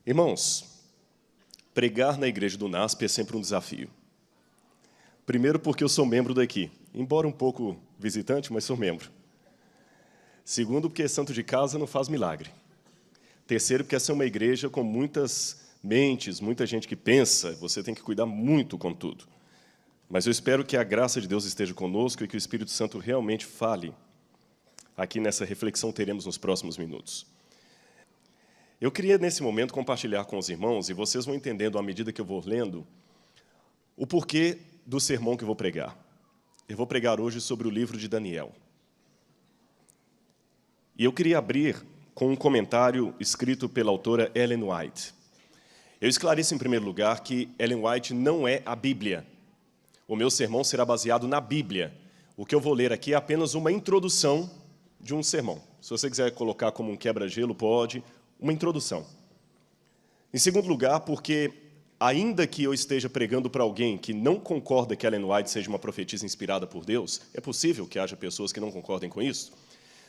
Irmãos, pregar na igreja do NASP é sempre um desafio. Primeiro porque eu sou membro daqui, embora um pouco visitante, mas sou membro. Segundo porque santo de casa não faz milagre. Terceiro porque essa é uma igreja com muitas mentes, muita gente que pensa, você tem que cuidar muito com tudo. Mas eu espero que a graça de Deus esteja conosco e que o Espírito Santo realmente fale aqui nessa reflexão que teremos nos próximos minutos. Eu queria, nesse momento, compartilhar com os irmãos, e vocês vão entendendo, à medida que eu vou lendo, o porquê do sermão que eu vou pregar. Eu vou pregar hoje sobre o livro de Daniel. E eu queria abrir com um comentário escrito pela autora Ellen White. Eu esclareço, em primeiro lugar, que Ellen White não é a Bíblia. O meu sermão será baseado na Bíblia. O que eu vou ler aqui é apenas uma introdução de um sermão. Se você quiser colocar como um quebra-gelo, pode. Uma introdução. Em segundo lugar, porque, ainda que eu esteja pregando para alguém que não concorda que Ellen White seja uma profetisa inspirada por Deus, é possível que haja pessoas que não concordem com isso,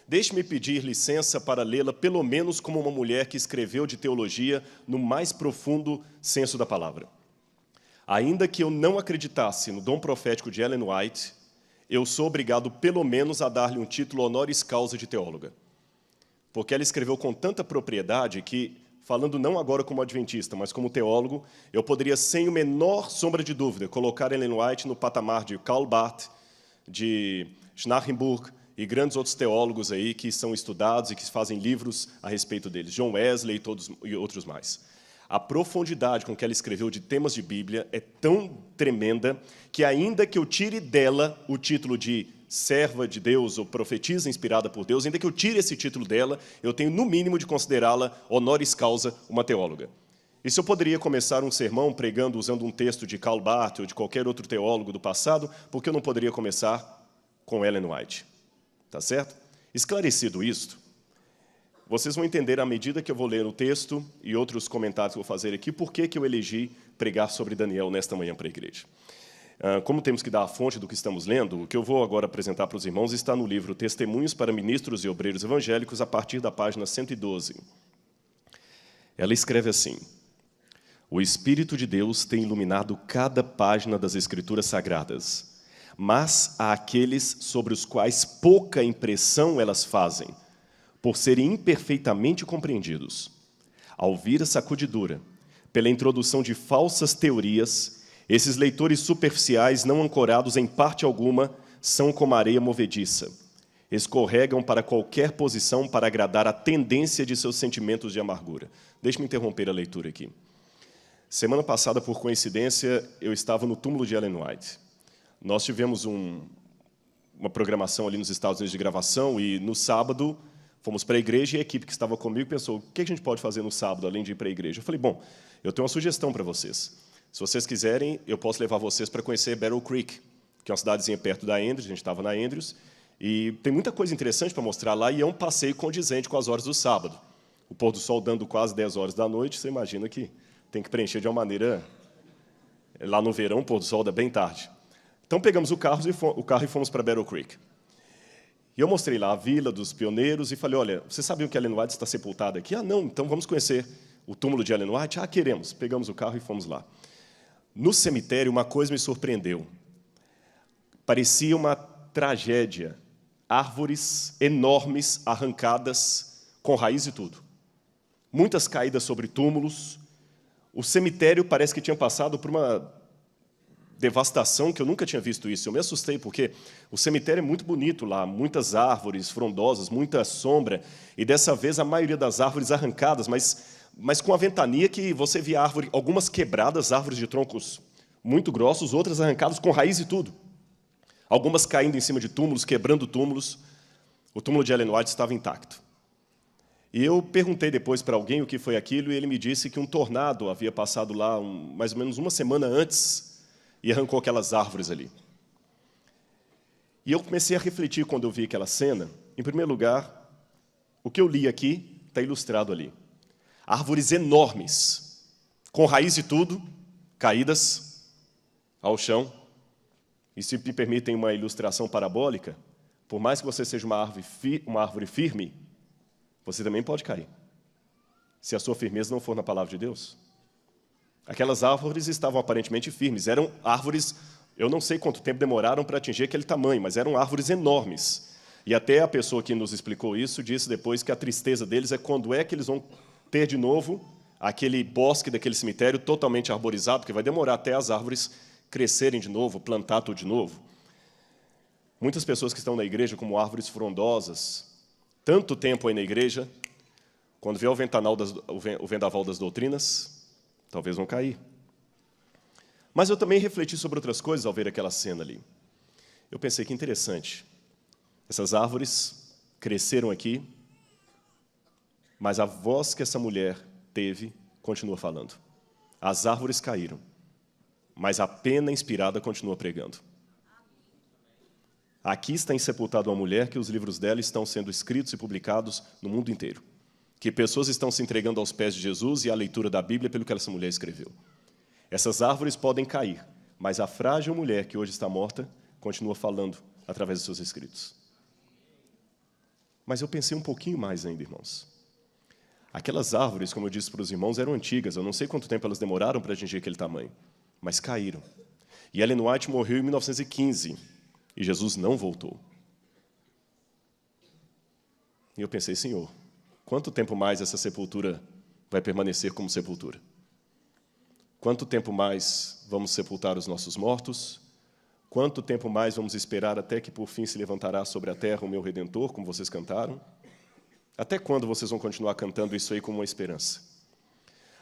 deixe-me pedir licença para lê-la pelo menos como uma mulher que escreveu de teologia no mais profundo senso da palavra. Ainda que eu não acreditasse no dom profético de Ellen White, eu sou obrigado pelo menos a dar-lhe um título honoris causa de teóloga. Porque ela escreveu com tanta propriedade que, falando não agora como adventista, mas como teólogo, eu poderia, sem a menor sombra de dúvida, colocar Ellen White no patamar de Karl Barth, de Schnarrenburg e grandes outros teólogos aí que são estudados e que fazem livros a respeito deles, John Wesley e outros mais. A profundidade com que ela escreveu de temas de Bíblia é tão tremenda que, ainda que eu tire dela o título de serva de Deus ou profetisa inspirada por Deus, ainda que eu tire esse título dela, eu tenho, no mínimo, de considerá-la honoris causa uma teóloga. E se eu poderia começar um sermão pregando usando um texto de Karl Barth ou de qualquer outro teólogo do passado, por que eu não poderia começar com Ellen White? Tá certo? Esclarecido isto, vocês vão entender, à medida que eu vou ler o texto e outros comentários que eu vou fazer aqui, por que eu elegi pregar sobre Daniel nesta manhã para a igreja. Como temos que dar a fonte do que estamos lendo, o que eu vou agora apresentar para os irmãos está no livro Testemunhos para Ministros e Obreiros Evangélicos, a partir da página 112. Ela escreve assim: o Espírito de Deus tem iluminado cada página das Escrituras Sagradas, mas há aqueles sobre os quais pouca impressão elas fazem, por serem imperfeitamente compreendidos. Ao vir a sacudidura, pela introdução de falsas teorias, esses leitores superficiais, não ancorados em parte alguma, são como areia movediça. Escorregam para qualquer posição para agradar a tendência de seus sentimentos de amargura. Deixe-me interromper a leitura aqui. Semana passada, por coincidência, eu estava no túmulo de Ellen White. Nós tivemos uma programação ali nos Estados Unidos de gravação e, no sábado, fomos para a igreja e a equipe que estava comigo pensou, o que a gente pode fazer no sábado, além de ir para a igreja? Eu falei, bom, eu tenho uma sugestão para vocês. Se vocês quiserem, eu posso levar vocês para conhecer Battle Creek, que é uma cidadezinha perto da Andrews, a gente estava na Andrews, e tem muita coisa interessante para mostrar lá, e é um passeio condizente com as horas do sábado. O pôr do sol dando quase 10 horas da noite, você imagina que tem que preencher de uma maneira... Lá no verão, o pôr do sol dá bem tarde. Então, pegamos o carro e fomos para Battle Creek. E eu mostrei lá a vila dos pioneiros e falei, olha, vocês sabiam que Ellen White está sepultada aqui? Ah, não, então vamos conhecer o túmulo de Ellen White? Ah, queremos. Pegamos o carro e fomos lá. No cemitério, uma coisa me surpreendeu. Parecia uma tragédia. Árvores enormes, arrancadas, com raiz e tudo. Muitas caídas sobre túmulos. O cemitério parece que tinha passado por uma devastação que eu nunca tinha visto isso. Eu me assustei, porque o cemitério é muito bonito lá, muitas árvores frondosas, muita sombra, e dessa vez a maioria das árvores arrancadas, mas com a ventania que você via árvore, algumas quebradas, árvores de troncos muito grossos, outras arrancadas com raiz e tudo. Algumas caindo em cima de túmulos, quebrando túmulos. O túmulo de Ellen White estava intacto. E eu perguntei depois para alguém o que foi aquilo, e ele me disse que um tornado havia passado lá mais ou menos uma semana antes e arrancou aquelas árvores ali. E eu comecei a refletir quando eu vi aquela cena. Em primeiro lugar, o que eu li aqui está ilustrado ali. Árvores enormes, com raiz e tudo, caídas ao chão. E se me permitem uma ilustração parabólica, por mais que você seja uma árvore firme, você também pode cair. se a sua firmeza não for na palavra de Deus? Aquelas árvores estavam aparentemente firmes, eram árvores, eu não sei quanto tempo demoraram para atingir aquele tamanho, mas eram árvores enormes. E até a pessoa que nos explicou isso disse depois que a tristeza deles é quando é que eles vão ter de novo aquele bosque daquele cemitério totalmente arborizado, porque vai demorar até as árvores crescerem de novo, plantar tudo de novo. Muitas pessoas que estão na igreja como árvores frondosas, tanto tempo aí na igreja, quando vê o vendaval das doutrinas, talvez vão cair. Mas eu também refleti sobre outras coisas ao ver aquela cena ali. Eu pensei que interessante. Essas árvores cresceram aqui, mas a voz que essa mulher teve continua falando. As árvores caíram, mas a pena inspirada continua pregando. Aqui está sepultada uma mulher que os livros dela estão sendo escritos e publicados no mundo inteiro. Que pessoas estão se entregando aos pés de Jesus e à leitura da Bíblia pelo que essa mulher escreveu. Essas árvores podem cair, mas a frágil mulher que hoje está morta continua falando através dos seus escritos. Mas eu pensei um pouquinho mais ainda, irmãos. Aquelas árvores, como eu disse para os irmãos, eram antigas. Eu não sei quanto tempo elas demoraram para atingir aquele tamanho, mas caíram. E Ellen White morreu em 1915, e Jesus não voltou. E eu pensei, Senhor, quanto tempo mais essa sepultura vai permanecer como sepultura? Quanto tempo mais vamos sepultar os nossos mortos? Quanto tempo mais vamos esperar até que por fim se levantará sobre a terra o meu Redentor, como vocês cantaram? Até quando vocês vão continuar cantando isso aí como uma esperança?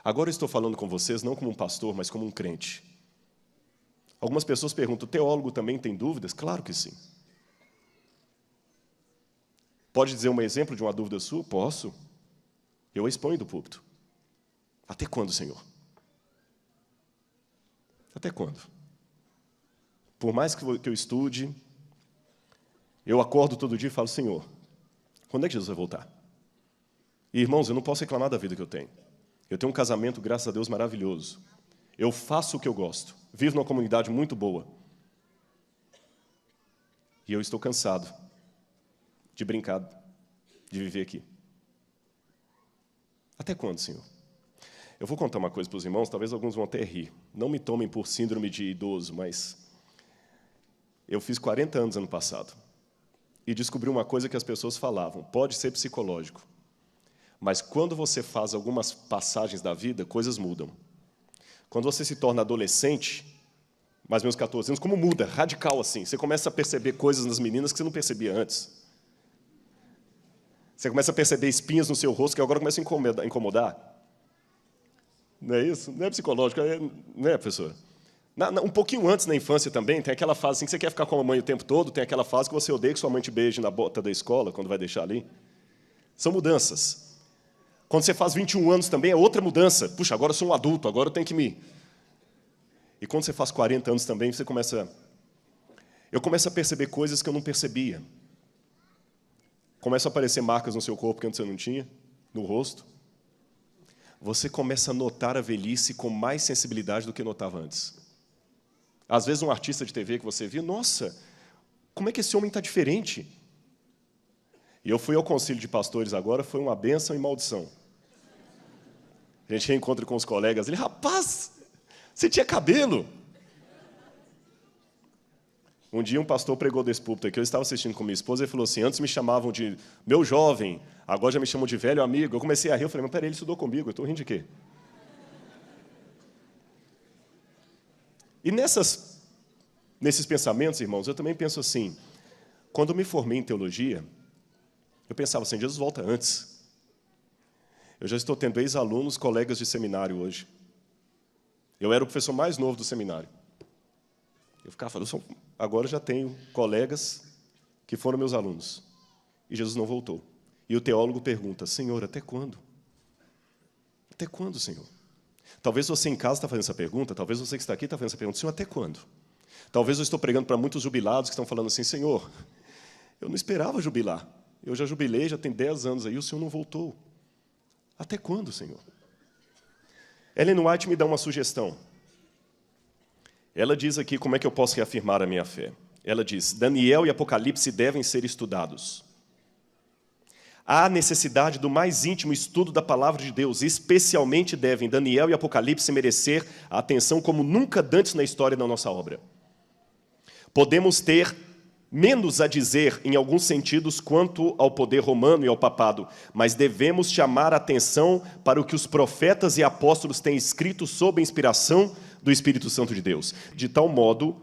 Agora eu estou falando com vocês não como um pastor, mas como um crente. Algumas pessoas perguntam, o teólogo também tem dúvidas? Claro que sim. Pode dizer um exemplo de uma dúvida sua? Posso. Eu a exponho do púlpito. Até quando, Senhor? Até quando? Por mais que eu estude, eu acordo todo dia e falo, Senhor, quando é que Jesus vai voltar? E, irmãos, eu não posso reclamar da vida que eu tenho. Eu tenho um casamento, graças a Deus, maravilhoso. Eu faço o que eu gosto. Vivo numa comunidade muito boa. E eu estou cansado de brincar, de viver aqui. Até quando, Senhor? Eu vou contar uma coisa para os irmãos, talvez alguns vão até rir. Não me tomem por síndrome de idoso, mas eu fiz 40 anos ano passado. E descobri uma coisa que as pessoas falavam. Pode ser psicológico. Mas quando você faz algumas passagens da vida, coisas mudam. Quando você se torna adolescente, mais ou menos 14 anos, como muda, radical assim. Você começa a perceber coisas nas meninas que você não percebia antes. Você começa a perceber espinhas no seu rosto que agora começam a incomodar. Não é isso? Não é psicológico, não é, professora? Um pouquinho antes, na infância também, tem aquela fase assim que você quer ficar com a mamãe o tempo todo, tem aquela fase que você odeia que sua mãe te beije na bota da escola, quando vai deixar ali. São mudanças. Quando você faz 21 anos também, é outra mudança. Puxa, agora eu sou um adulto, agora eu tenho que me... E quando você faz 40 anos também, você começa... Eu começo a perceber coisas que eu não percebia. Começam a aparecer marcas no seu corpo que antes você não tinha, no rosto. Você começa a notar a velhice com mais sensibilidade do que notava antes. Às vezes, um artista de TV que você viu, nossa, como é que esse homem está diferente? E eu fui ao concílio de pastores agora, foi uma bênção e maldição. A gente reencontra com os colegas, ele, rapaz, você tinha cabelo? Um dia um pastor pregou desse púlpito aqui, eu estava assistindo com minha esposa, ele falou assim, antes me chamavam de meu jovem, agora já me chamam de velho amigo. Eu comecei a rir, eu falei, mas peraí, ele estudou comigo, eu estou rindo de quê? E nesses pensamentos, irmãos, eu também penso assim, quando eu me formei em teologia, eu pensava assim, Jesus volta antes. Eu já estou tendo ex-alunos, colegas de seminário hoje. Eu era o professor mais novo do seminário. Eu ficava falando, agora eu já tenho colegas que foram meus alunos. E Jesus não voltou. E o teólogo pergunta, Senhor, até quando? Até quando, Senhor? Talvez você em casa está fazendo essa pergunta, talvez você que está aqui está fazendo essa pergunta, Senhor, até quando? Talvez eu estou pregando para muitos jubilados que estão falando assim, Senhor, eu não esperava jubilar. Eu já jubilei, já tem 10 anos aí, o Senhor não voltou. Até quando, Senhor? Ellen White me dá uma sugestão. Ela diz aqui como é que eu posso reafirmar a minha fé. Ela diz, Daniel e Apocalipse devem ser estudados. Há necessidade do mais íntimo estudo da palavra de Deus, especialmente devem Daniel e Apocalipse merecer a atenção como nunca antes na história da nossa obra. Podemos ter menos a dizer, em alguns sentidos, quanto ao poder romano e ao papado, mas devemos chamar a atenção para o que os profetas e apóstolos têm escrito sob a inspiração do Espírito Santo de Deus. De tal modo,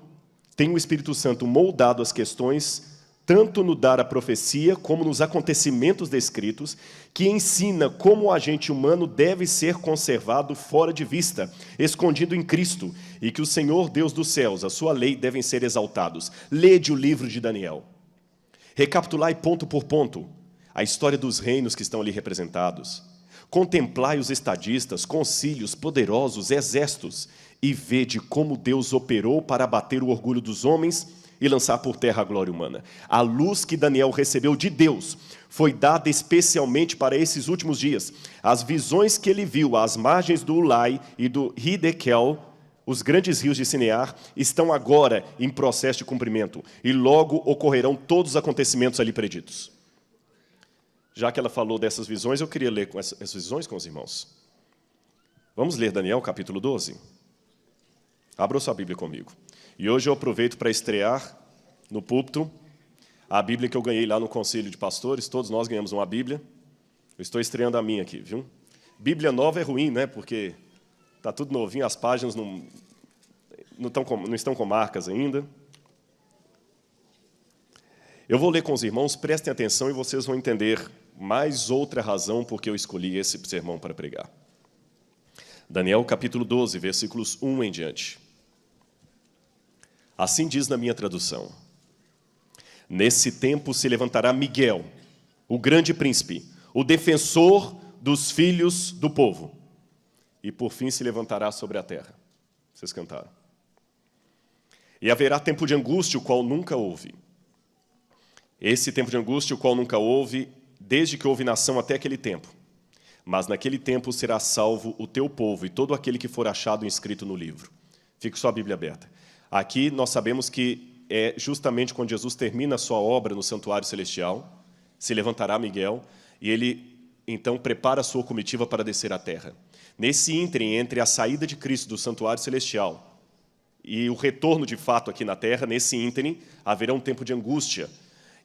tem o Espírito Santo moldado as questões, tanto no dar a profecia, como nos acontecimentos descritos, que ensina como o agente humano deve ser conservado fora de vista, escondido em Cristo, e que o Senhor Deus dos céus, a sua lei, devem ser exaltados. Lede o livro de Daniel. Recapitulai ponto por ponto a história dos reinos que estão ali representados. Contemplai os estadistas, concílios, poderosos, exércitos, e vede como Deus operou para abater o orgulho dos homens e lançar por terra a glória humana. A luz que Daniel recebeu de Deus foi dada especialmente para esses últimos dias. As visões que ele viu às margens do Ulai e do Hidekel, os grandes rios de Sinear, estão agora em processo de cumprimento, e logo ocorrerão todos os acontecimentos ali preditos. Já que ela falou dessas visões, eu queria ler essas visões com os irmãos. Vamos ler Daniel, capítulo 12? Abra sua Bíblia comigo. E hoje eu aproveito para estrear no púlpito a Bíblia que eu ganhei lá no Conselho de Pastores. Todos nós ganhamos uma Bíblia. Eu estou estreando a minha aqui, viu? Bíblia nova é ruim, né? Porque está tudo novinho, as páginas não estão com marcas ainda. Eu vou ler com os irmãos, prestem atenção e vocês vão entender mais outra razão por que eu escolhi esse sermão para pregar. Daniel, capítulo 12, versículos 1 em diante. Assim diz na minha tradução: nesse tempo se levantará Miguel, o grande príncipe, o defensor dos filhos do povo, e por fim se levantará sobre a terra. Vocês cantaram. E haverá tempo de angústia, o qual nunca houve. Esse tempo de angústia, o qual nunca houve, desde que houve nação até aquele tempo. Mas naquele tempo será salvo o teu povo e todo aquele que for achado inscrito no livro. Fique sua Bíblia aberta. Aqui nós sabemos que é justamente quando Jesus termina a sua obra no santuário celestial, se levantará Miguel, e ele então prepara a sua comitiva para descer à terra. Nesse ínterim, entre a saída de Cristo do santuário celestial e o retorno de fato aqui na terra, nesse ínterim, haverá um tempo de angústia.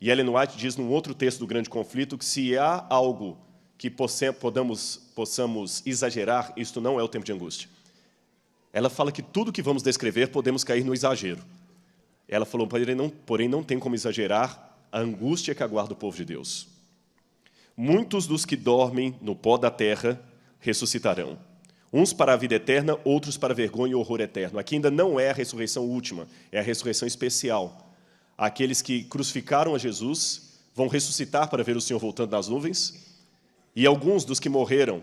E Ellen White diz num outro texto do Grande Conflito que se há algo que possamos exagerar, isto não é o tempo de angústia. Ela fala que tudo que vamos descrever podemos cair no exagero. Ela falou, porém não tem como exagerar a angústia que aguarda o povo de Deus. Muitos dos que dormem no pó da terra ressuscitarão. Uns para a vida eterna, outros para a vergonha e horror eterno. Aqui ainda não é a ressurreição última, é a ressurreição especial. Aqueles que crucificaram a Jesus vão ressuscitar para ver o Senhor voltando nas nuvens, e alguns dos que morreram,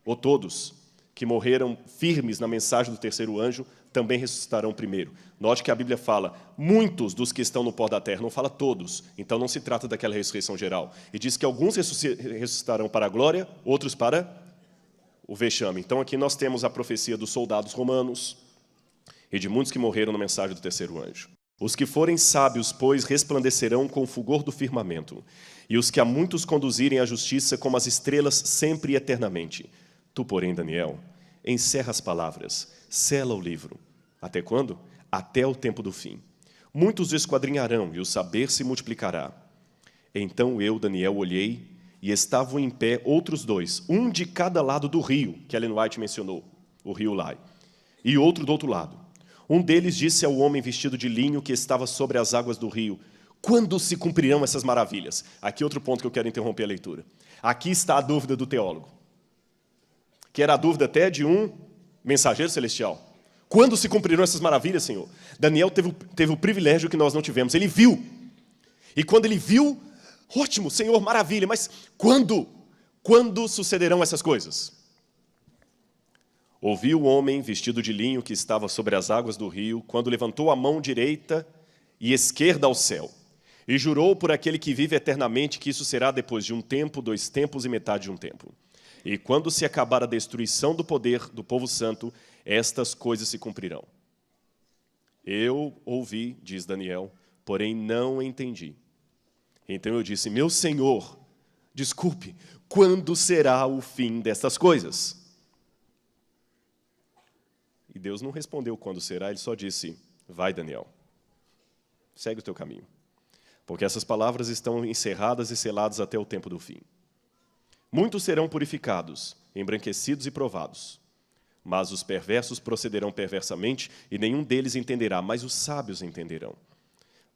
ou todos, que morreram firmes na mensagem do terceiro anjo, também ressuscitarão primeiro. Note que a Bíblia fala, muitos dos que estão no pó da terra, não fala todos, então não se trata daquela ressurreição geral. E diz que alguns ressuscitarão para a glória, outros para o vexame. Então aqui nós temos a profecia dos soldados romanos e de muitos que morreram na mensagem do terceiro anjo. Os que forem sábios, pois, resplandecerão com o fulgor do firmamento, e os que a muitos conduzirem à justiça como as estrelas sempre e eternamente. Tu, porém, Daniel, encerra as palavras, sela o livro. Até quando? Até o tempo do fim. Muitos esquadrinharão, e o saber se multiplicará. Então eu, Daniel, olhei, e estavam em pé outros dois, um de cada lado do rio, que Ellen White mencionou, o rio Ulai, e outro do outro lado. Um deles disse ao homem vestido de linho que estava sobre as águas do rio, quando se cumprirão essas maravilhas? Aqui outro ponto que eu quero interromper a leitura. Aqui está a dúvida do teólogo, que era a dúvida até de um mensageiro celestial. Quando se cumprirão essas maravilhas, Senhor? Daniel teve o privilégio que nós não tivemos. Ele viu. E quando ele viu, ótimo, Senhor, maravilha, mas quando? Quando sucederão essas coisas? Ouvi o homem vestido de linho que estava sobre as águas do rio, quando levantou a mão direita e esquerda ao céu, e jurou por aquele que vive eternamente que isso será depois de um tempo, 2 tempos e metade de um tempo. E quando se acabar a destruição do poder do povo santo, estas coisas se cumprirão. Eu ouvi, diz Daniel, porém não entendi. Então eu disse, meu Senhor, Desculpe, quando será o fim destas coisas? E Deus não respondeu quando será, ele só disse, vai, Daniel, segue o teu caminho. Porque essas palavras estão encerradas e seladas até o tempo do fim. Muitos serão purificados, embranquecidos e provados. Mas os perversos procederão perversamente, e nenhum deles entenderá, mas os sábios entenderão.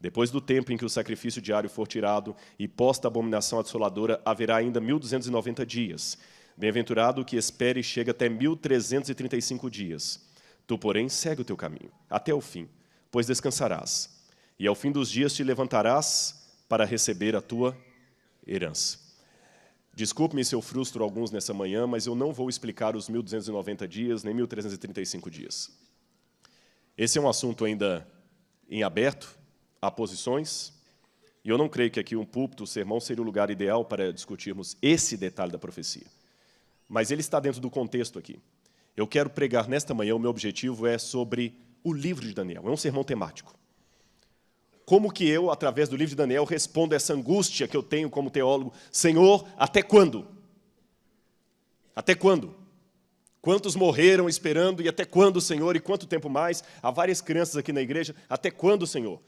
Depois do tempo em que o sacrifício diário for tirado e posta a abominação assoladora, haverá ainda 1.290 dias. Bem-aventurado o que espere e chega até 1.335 dias. Tu, porém, segue o teu caminho, até o fim, pois descansarás. E ao fim dos dias te levantarás para receber a tua herança. Desculpe-me se eu frustro alguns nessa manhã, mas eu não vou explicar os 1.290 dias, nem 1.335 dias. Esse é um assunto ainda em aberto, há posições, e eu não creio que aqui um púlpito, o sermão, seria o lugar ideal para discutirmos esse detalhe da profecia. Mas ele está dentro do contexto aqui. Eu quero pregar nesta manhã, o meu objetivo é sobre o livro de Daniel, é um sermão temático. Como que eu, através do livro de Daniel, respondo essa angústia que eu tenho como teólogo? Senhor, até quando? Até quando? Quantos morreram esperando, e até quando, Senhor? E quanto tempo mais? Há várias crianças aqui na igreja, até quando, Senhor?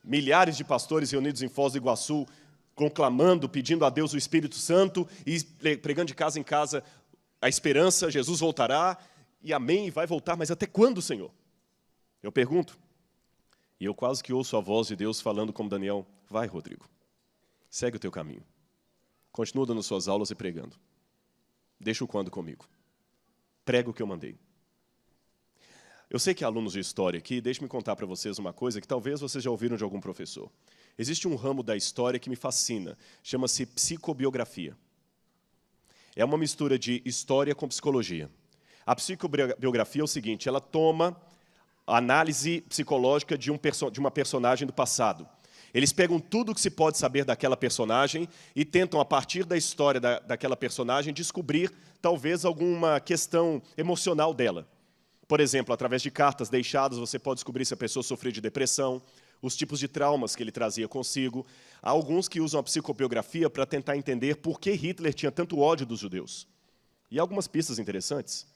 Milhares de pastores reunidos em Foz do Iguaçu, conclamando, pedindo a Deus o Espírito Santo, e pregando de casa em casa a esperança, Jesus voltará, e amém, e vai voltar, mas até quando, Senhor? Eu pergunto. E eu quase que ouço a voz de Deus falando como Daniel, vai, Rodrigo, segue o teu caminho. Continua dando suas aulas e pregando. Deixa o quando comigo. Prega o que eu mandei. Eu sei que há alunos de história aqui, deixe-me contar para vocês uma coisa que talvez vocês já ouviram de algum professor. Existe um ramo da história que me fascina, chama-se psicobiografia. É uma mistura de história com psicologia. A psicobiografia é o seguinte, ela toma a análise psicológica de uma personagem do passado. Eles pegam tudo o que se pode saber daquela personagem e tentam, a partir da história daquela personagem, descobrir, talvez, alguma questão emocional dela. Por exemplo, através de cartas deixadas, você pode descobrir se a pessoa sofreu de depressão, os tipos de traumas que ele trazia consigo. Há alguns que usam a psicobiografia para tentar entender por que Hitler tinha tanto ódio dos judeus. E há algumas pistas interessantes.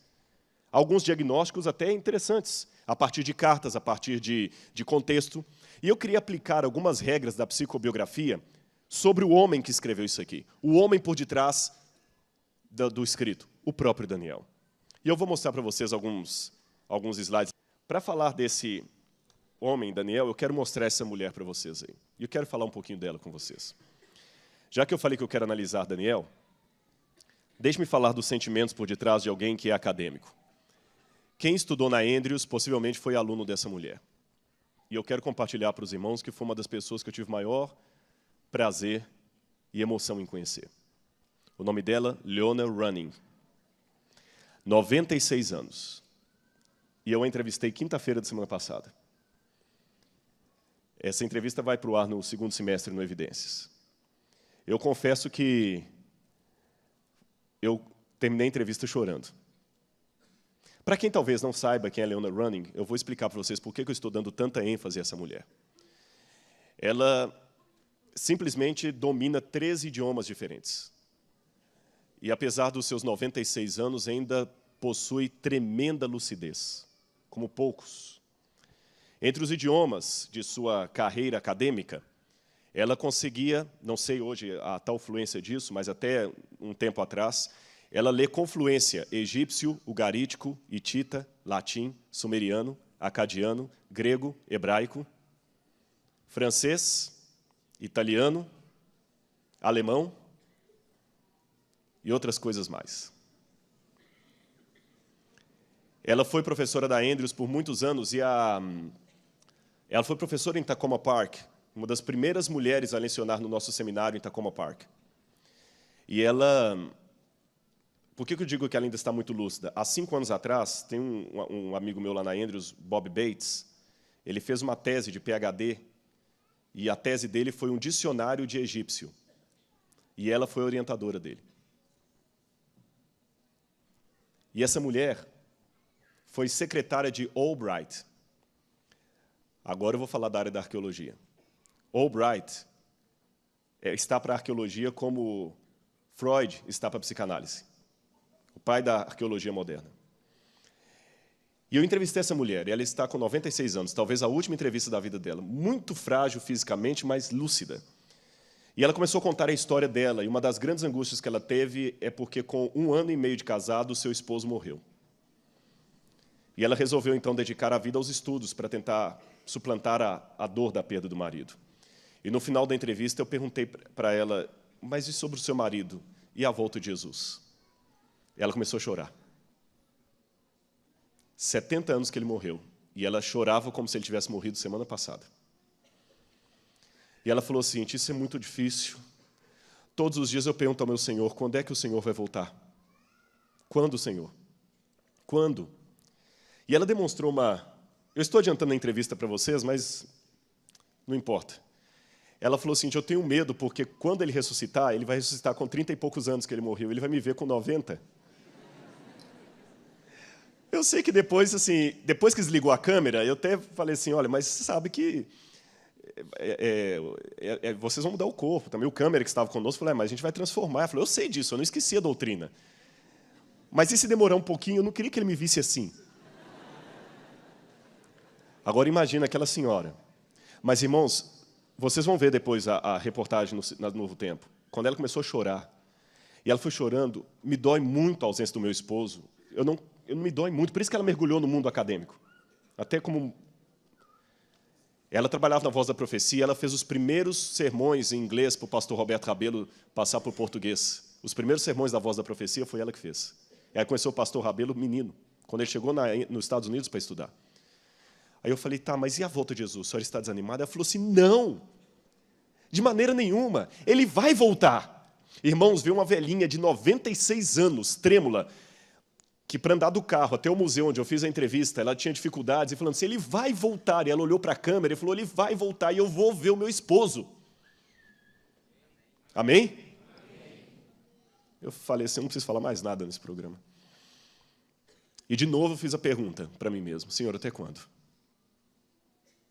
Alguns diagnósticos até interessantes, a partir de cartas, a partir de contexto. E eu queria aplicar algumas regras da psicobiografia sobre o homem que escreveu isso aqui. O homem por detrás do escrito, o próprio Daniel. E eu vou mostrar para vocês alguns slides. Para falar desse homem, Daniel, eu quero mostrar essa mulher para vocês aí. E eu quero falar um pouquinho dela com vocês. Já que eu falei que eu quero analisar Daniel, deixe-me falar dos sentimentos por detrás de alguém que é acadêmico. Quem estudou na Andrews possivelmente foi aluno dessa mulher. E eu quero compartilhar para os irmãos que foi uma das pessoas que eu tive maior prazer e emoção em conhecer. O nome dela, Leona Running. 96 anos. E eu a entrevistei quinta-feira da semana passada. Essa entrevista vai para o ar no segundo semestre no Evidências. Eu confesso que eu terminei a entrevista chorando. Para quem talvez não saiba quem é Leona Running, eu vou explicar para vocês por que eu estou dando tanta ênfase a essa mulher. Ela simplesmente domina 13 idiomas diferentes. E, apesar dos seus 96 anos, ainda possui tremenda lucidez, como poucos. Entre os idiomas de sua carreira acadêmica, ela conseguia, não sei hoje a tal fluência disso, mas até um tempo atrás, ela lê com fluência egípcio, ugarítico, hitita, latim, sumeriano, acadiano, grego, hebraico, francês, italiano, alemão e outras coisas mais. Ela foi professora da Andrews por muitos anos e ela foi professora em Takoma Park, uma das primeiras mulheres a lecionar no nosso seminário em Takoma Park. E ela... Por que eu digo que ela ainda está muito lúcida? Há 5 anos atrás, tem um amigo meu lá na Andrews, Bob Bates, ele fez uma tese de PhD, e a tese dele foi um dicionário de egípcio. E ela foi a orientadora dele. E essa mulher foi secretária de Albright. Agora eu vou falar da área da arqueologia. Albright está para a arqueologia como Freud está para a psicanálise, o pai da arqueologia moderna. E eu entrevistei essa mulher, e ela está com 96 anos, talvez a última entrevista da vida dela, muito frágil fisicamente, mas lúcida. E ela começou a contar a história dela, e uma das grandes angústias que ela teve é porque, com 1 ano e meio de casado, o seu esposo morreu. E ela resolveu, então, dedicar a vida aos estudos para tentar suplantar a dor da perda do marido. E, no final da entrevista, eu perguntei para ela, mas e sobre o seu marido? E a volta de Jesus? E ela começou a chorar. 70 anos que ele morreu, e ela chorava como se ele tivesse morrido semana passada. E ela falou assim, isso é muito difícil. Todos os dias eu pergunto ao meu Senhor, quando é que o Senhor vai voltar? Quando, Senhor? Quando? E ela demonstrou uma... Eu estou adiantando a entrevista para vocês, mas não importa. Ela falou assim, eu tenho medo, porque quando ele ressuscitar, ele vai ressuscitar com 30 e poucos anos que ele morreu, ele vai me ver com 90. Eu sei que depois que desligou a câmera, eu até falei assim, olha, mas você sabe que vocês vão mudar o corpo. Também o câmera que estava conosco falou, mas a gente vai transformar. Eu falei, eu sei disso, eu não esqueci a doutrina. Mas e se demorar um pouquinho, eu não queria que ele me visse assim. Agora imagina aquela senhora. Mas, irmãos, vocês vão ver depois a reportagem no Novo Tempo. Quando ela começou a chorar, e ela foi chorando, me dói muito a ausência do meu esposo. Eu não me dói muito, por isso que ela mergulhou no mundo acadêmico. Até como... Ela trabalhava na Voz da Profecia, ela fez os primeiros sermões em inglês para o pastor Roberto Rabelo passar para o português. Os primeiros sermões da Voz da Profecia foi ela que fez. Ela conheceu o pastor Rabelo menino, quando ele chegou nos Estados Unidos para estudar. Aí eu falei, tá, mas e a volta de Jesus? A senhora está desanimada? Ela falou assim, não, de maneira nenhuma, ele vai voltar. Irmãos, veio uma velhinha de 96 anos, trêmula, que para andar do carro até o museu onde eu fiz a entrevista, ela tinha dificuldades, e falando assim, ele vai voltar. E ela olhou para a câmera e falou, ele vai voltar, e eu vou ver o meu esposo. Amém? Amém. Eu falei assim, eu não preciso falar mais nada nesse programa. E, de novo, eu fiz a pergunta para mim mesmo, Senhor, até quando?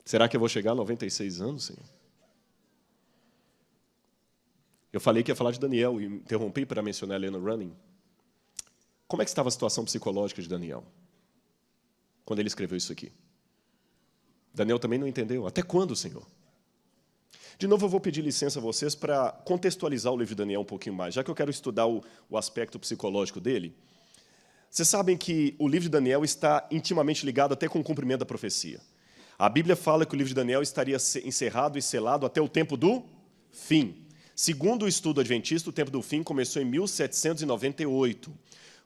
Será que eu vou chegar a 96 anos, Senhor? Eu falei que ia falar de Daniel, e interrompi para mencionar a Helena Running. Como é que estava a situação psicológica de Daniel, quando ele escreveu isso aqui? Daniel também não entendeu. Até quando, Senhor? De novo, eu vou pedir licença a vocês para contextualizar o livro de Daniel um pouquinho mais, já que eu quero estudar o aspecto psicológico dele. Vocês sabem que o livro de Daniel está intimamente ligado até com o cumprimento da profecia. A Bíblia fala que o livro de Daniel estaria encerrado e selado até o tempo do fim. Segundo o estudo adventista, o tempo do fim começou em 1798.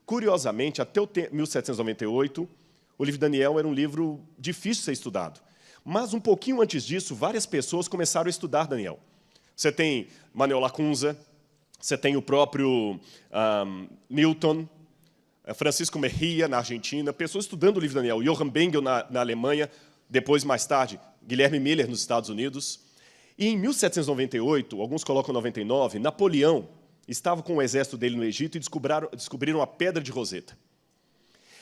Curiosamente, até 1798, o livro de Daniel era um livro difícil de ser estudado. Mas, um pouquinho antes disso, várias pessoas começaram a estudar Daniel. Você tem Manuel Lacunza, você tem o próprio Newton, Francisco Mejia, na Argentina, pessoas estudando o livro de Daniel, Johann Bengel, na Alemanha, depois, mais tarde, Guilherme Miller, nos Estados Unidos. E, em 1798, alguns colocam 99, Napoleão estava com o exército dele no Egito e descobriram a Pedra de Roseta.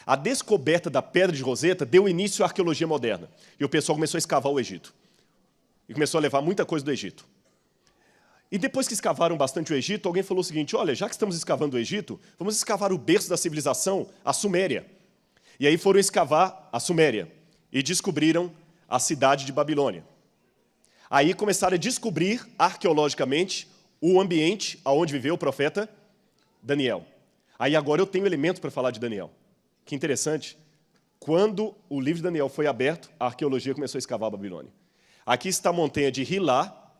A descoberta da Pedra de Roseta deu início à arqueologia moderna. E o pessoal começou a escavar o Egito. E começou a levar muita coisa do Egito. E depois que escavaram bastante o Egito, alguém falou o seguinte, olha, já que estamos escavando o Egito, vamos escavar o berço da civilização, a Suméria. E aí foram escavar a Suméria e descobriram a cidade de Babilônia. Aí começaram a descobrir, arqueologicamente, o ambiente onde viveu o profeta Daniel. Aí agora eu tenho elementos para falar de Daniel. Que interessante. Quando o livro de Daniel foi aberto, a arqueologia começou a escavar a Babilônia. Aqui está a montanha de Hilá,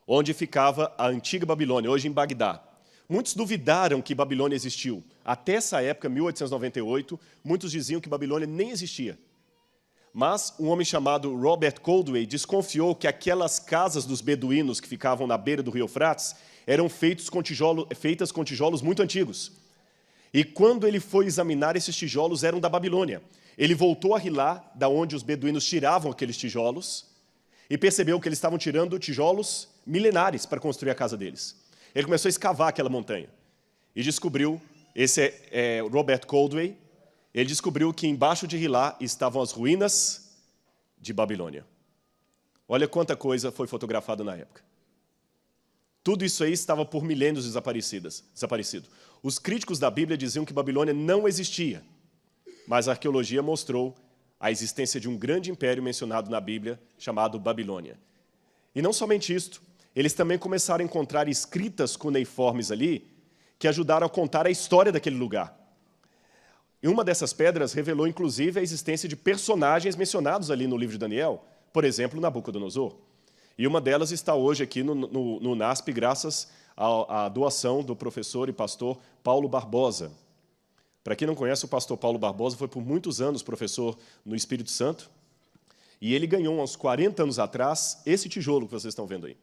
onde ficava a antiga Babilônia, hoje em Bagdá. Muitos duvidaram que Babilônia existiu. Até essa época, 1898, muitos diziam que Babilônia nem existia. Mas um homem chamado Robert Coldway desconfiou que aquelas casas dos beduínos que ficavam na beira do rio Eufrates eram feitas com tijolos muito antigos. E quando ele foi examinar, esses tijolos eram da Babilônia. Ele voltou a Hilá, da onde os beduínos tiravam aqueles tijolos, e percebeu que eles estavam tirando tijolos milenares para construir a casa deles. Ele começou a escavar aquela montanha e descobriu, esse é Robert Coldway, ele descobriu que embaixo de Hilá estavam as ruínas de Babilônia. Olha quanta coisa foi fotografada na época. Tudo isso aí estava por milênios desaparecido. Os críticos da Bíblia diziam que Babilônia não existia, mas a arqueologia mostrou a existência de um grande império mencionado na Bíblia, chamado Babilônia. E não somente isto, eles também começaram a encontrar escritas cuneiformes ali, que ajudaram a contar a história daquele lugar. E uma dessas pedras revelou, inclusive, a existência de personagens mencionados ali no livro de Daniel, por exemplo, Nabucodonosor. E uma delas está hoje aqui no NASP, graças à doação do professor e pastor Paulo Barbosa. Para quem não conhece, o pastor Paulo Barbosa foi por muitos anos professor no Espírito Santo, e ele ganhou, uns 40 anos atrás, esse tijolo que vocês estão vendo aí.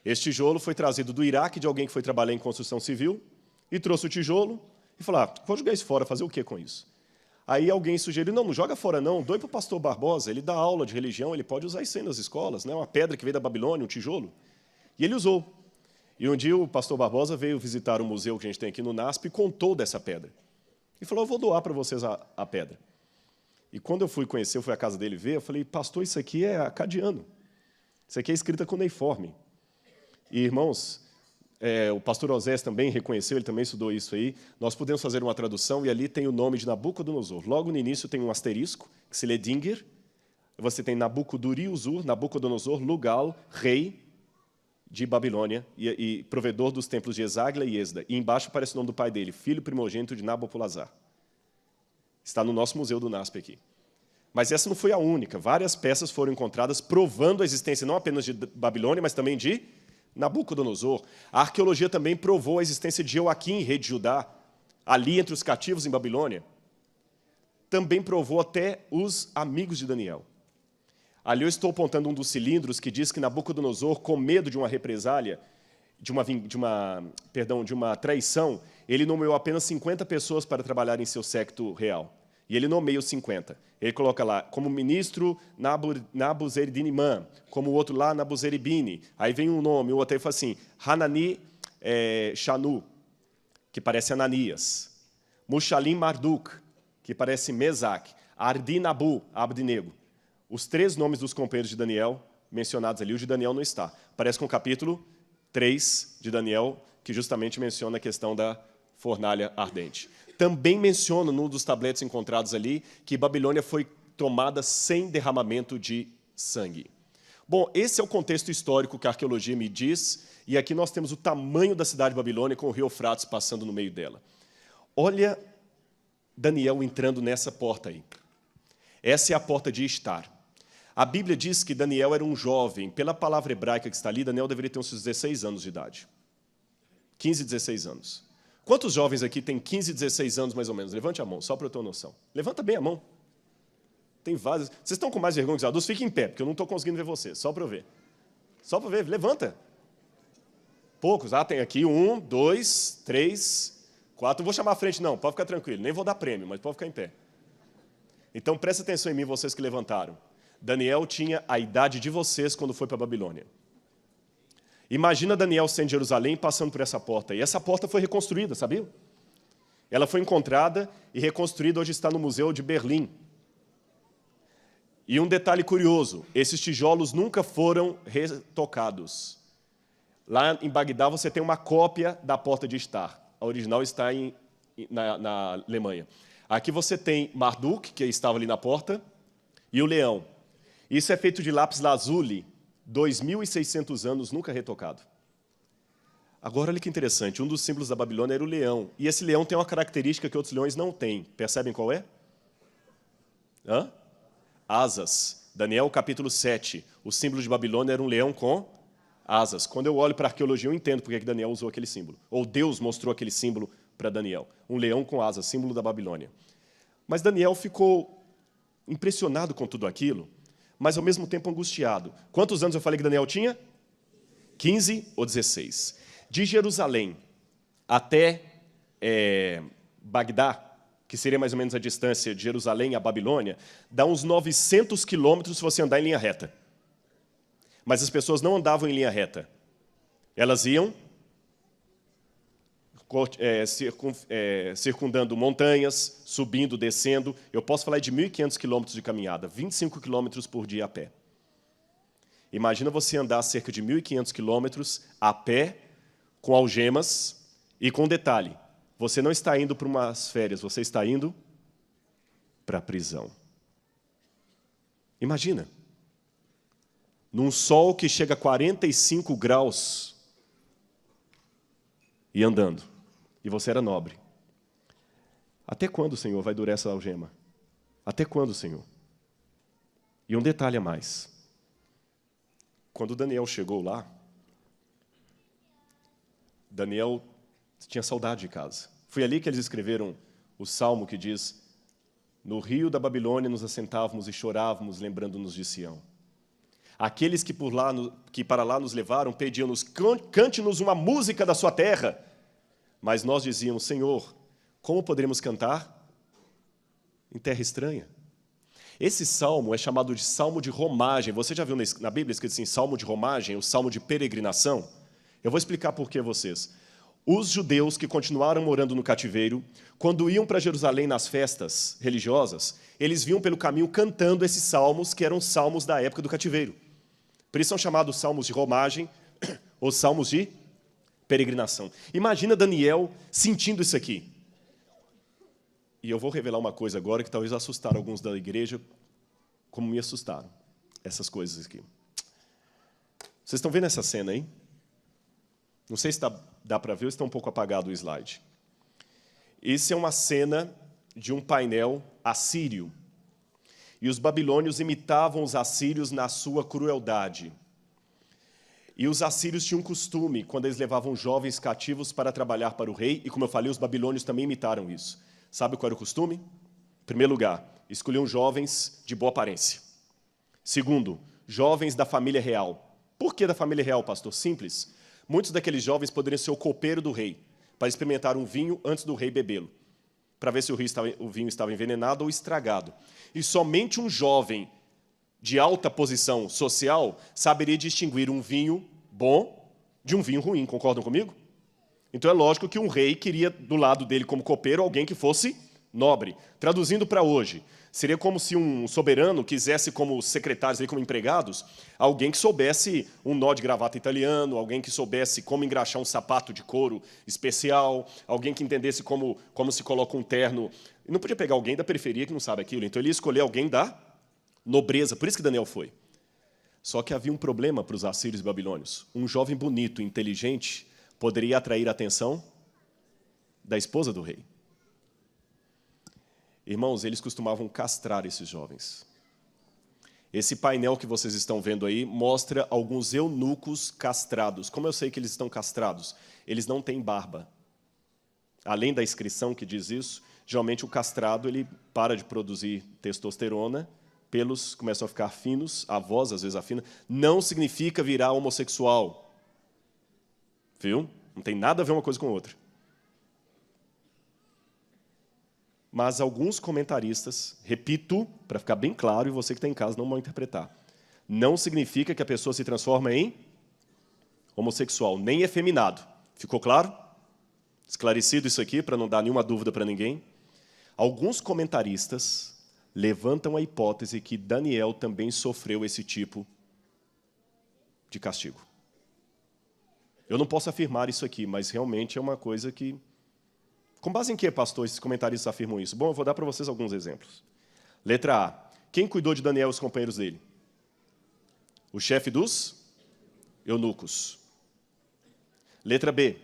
Esse tijolo foi trazido do Iraque, de alguém que foi trabalhar em construção civil, e trouxe o tijolo e falou, vou jogar isso fora, fazer o que com isso? Aí alguém sugeriu, não joga fora não, doe para o pastor Barbosa, ele dá aula de religião, ele pode usar isso aí nas escolas, né? Uma pedra que veio da Babilônia, um tijolo. E ele usou. E um dia o pastor Barbosa veio visitar um museu que a gente tem aqui no NASP e contou dessa pedra. E falou, eu vou doar para vocês a pedra. E quando eu fui à casa dele ver, eu falei, pastor, isso aqui é acadiano. Isso aqui é escrita cuneiforme. E, irmãos, o pastor Osés também reconheceu, ele também estudou isso aí. Nós podemos fazer uma tradução e ali tem o nome de Nabucodonosor. Logo no início tem um asterisco, que se lê Dingir. Você tem Nabucoduriusur, Nabucodonosor, Lugal, rei de Babilônia e provedor dos templos de Esagla e Esda. E embaixo aparece o nome do pai dele, filho primogênito de Nabopolassar. Está no nosso museu do NASP aqui. Mas essa não foi a única. Várias peças foram encontradas provando a existência não apenas de Babilônia, mas também de Nabucodonosor. A arqueologia também provou a existência de Joaquim, rei de Judá, ali entre os cativos em Babilônia. Também provou até os amigos de Daniel. Ali eu estou apontando um dos cilindros que diz que Nabucodonosor, com medo de uma represália, de uma traição, ele nomeou apenas 50 pessoas para trabalhar em seu séquito real. E ele nomeia os 50. Ele coloca lá, como ministro Nabuzeridinimã, como o outro lá, Nabuzeribine. Aí vem um nome, o outro aí fala assim, Hanani Shanu, que parece Ananias. Mushalim Marduk, que parece Mesaque. Ardinabu, Abdinego. Os 3 nomes dos companheiros de Daniel mencionados ali, o de Daniel não está. Parece com o capítulo 3 de Daniel, que justamente menciona a questão da fornalha ardente. Também menciona, num dos tabletes encontrados ali, que Babilônia foi tomada sem derramamento de sangue. Bom, esse é o contexto histórico que a arqueologia me diz, e aqui nós temos o tamanho da cidade de Babilônia com o rio Eufrates passando no meio dela. Olha Daniel entrando nessa porta aí. Essa é a porta de Estar. A Bíblia diz que Daniel era um jovem. Pela palavra hebraica que está ali, Daniel deveria ter uns 16 anos de idade. 15, 16 anos. Quantos jovens aqui têm 15, 16 anos, mais ou menos? Levante a mão, só para eu ter uma noção. Levanta bem a mão. Tem vários. Vocês estão com mais vergonha que os adultos? Fiquem em pé, porque eu não estou conseguindo ver vocês. Só para eu ver. Só para ver. Levanta. Poucos. Tem aqui 1, 2, 3, 4. Não vou chamar à frente, não. Pode ficar tranquilo. Nem vou dar prêmio, mas pode ficar em pé. Então, presta atenção em mim, vocês que levantaram. Daniel tinha a idade de vocês quando foi para a Babilônia. Imagina Daniel sendo em Jerusalém passando por essa porta. E essa porta foi reconstruída, sabia? Ela foi encontrada e reconstruída, hoje está no Museu de Berlim. E um detalhe curioso, esses tijolos nunca foram retocados. Lá em Bagdá você tem uma cópia da porta de Estar. A original está na Alemanha. Aqui você tem Marduk, que estava ali na porta, e o leão. Isso é feito de lápis lazuli, 2.600 anos, nunca retocado. Agora, olha que interessante, um dos símbolos da Babilônia era o leão. E esse leão tem uma característica que outros leões não têm. Percebem qual é? Asas. Daniel, capítulo 7. O símbolo de Babilônia era um leão com asas. Quando eu olho para a arqueologia, eu entendo porque que Daniel usou aquele símbolo. Ou Deus mostrou aquele símbolo para Daniel. Um leão com asas, símbolo da Babilônia. Mas Daniel ficou impressionado com tudo aquilo, mas ao mesmo tempo angustiado. Quantos anos eu falei que Daniel tinha? 15 ou 16. De Jerusalém até Bagdá, que seria mais ou menos a distância de Jerusalém à Babilônia, dá uns 900 quilômetros se você andar em linha reta. Mas as pessoas não andavam em linha reta. Elas iam circundando montanhas, subindo, descendo. Eu posso falar de 1.500 quilômetros de caminhada, 25 quilômetros por dia a pé. Imagina você andar cerca de 1.500 quilômetros a pé, com algemas e com detalhe. Você não está indo para umas férias, você está indo para a prisão. Imagina. Num sol que chega a 45 graus e andando. E você era nobre. Até quando, Senhor, vai durar essa algema? Até quando, Senhor? E um detalhe a mais. Quando Daniel chegou lá, Daniel tinha saudade de casa. Foi ali que eles escreveram o salmo que diz: no rio da Babilônia nos assentávamos e chorávamos, lembrando-nos de Sião. Aqueles que para lá nos levaram pediam-nos: cante-nos uma música da sua terra. Mas nós dizíamos: Senhor, como poderemos cantar em terra estranha? Esse salmo é chamado de salmo de romagem. Você já viu na Bíblia escrito assim, salmo de romagem, o salmo de peregrinação? Eu vou explicar por que a vocês. Os judeus que continuaram morando no cativeiro, quando iam para Jerusalém nas festas religiosas, eles vinham pelo caminho cantando esses salmos, que eram salmos da época do cativeiro. Por isso são chamados salmos de romagem ou salmos de peregrinação. Imagina Daniel sentindo isso aqui. E eu vou revelar uma coisa agora que talvez assustar alguns da igreja, como me assustaram, essas coisas aqui. Vocês estão vendo essa cena aí? Não sei se dá para ver ou está um pouco apagado o slide. Isso é uma cena de um painel assírio. E os babilônios imitavam os assírios na sua crueldade. E os assírios tinham um costume, quando eles levavam jovens cativos para trabalhar para o rei, e como eu falei, os babilônios também imitaram isso. Sabe qual era o costume? Em primeiro lugar, escolhiam jovens de boa aparência. Segundo, jovens da família real. Por que da família real, pastor? Simples. Muitos daqueles jovens poderiam ser o copeiro do rei, para experimentar um vinho antes do rei bebê-lo, para ver se o vinho estava envenenado ou estragado. E somente um jovem de alta posição social saberia distinguir um vinho bom de um vinho ruim. Concordam comigo? Então é lógico que um rei queria do lado dele como copeiro alguém que fosse nobre. Traduzindo para hoje, seria como se um soberano quisesse como secretários, como empregados, alguém que soubesse um nó de gravata italiano, alguém que soubesse como engraxar um sapato de couro especial, alguém que entendesse como se coloca um terno. E não podia pegar alguém da periferia que não sabe aquilo, então ele ia escolher alguém da nobreza. Por isso que Daniel foi. Só que havia um problema para os assírios e babilônios. Um jovem bonito, inteligente, poderia atrair a atenção da esposa do rei. Irmãos, eles costumavam castrar esses jovens. Esse painel que vocês estão vendo aí mostra alguns eunucos castrados. Como eu sei que eles estão castrados? Eles não têm barba. Além da inscrição que diz isso, geralmente o castrado ele para de produzir testosterona, pelos começam a ficar finos, a voz às vezes afina. Não significa virar homossexual. Viu? Não tem nada a ver uma coisa com a outra. Mas alguns comentaristas, repito, para ficar bem claro, e você que está em casa não vai interpretar, não significa que a pessoa se transforma em homossexual, nem efeminado. Ficou claro? Esclarecido isso aqui, para não dar nenhuma dúvida para ninguém. Alguns comentaristas levantam a hipótese que Daniel também sofreu esse tipo de castigo. Eu não posso afirmar isso aqui, mas realmente é uma coisa que... Com base em que, pastor, esses comentaristas afirmam isso? Bom, eu vou dar para vocês alguns exemplos. Letra A. Quem cuidou de Daniel e os companheiros dele? O chefe dos eunucos. Letra B.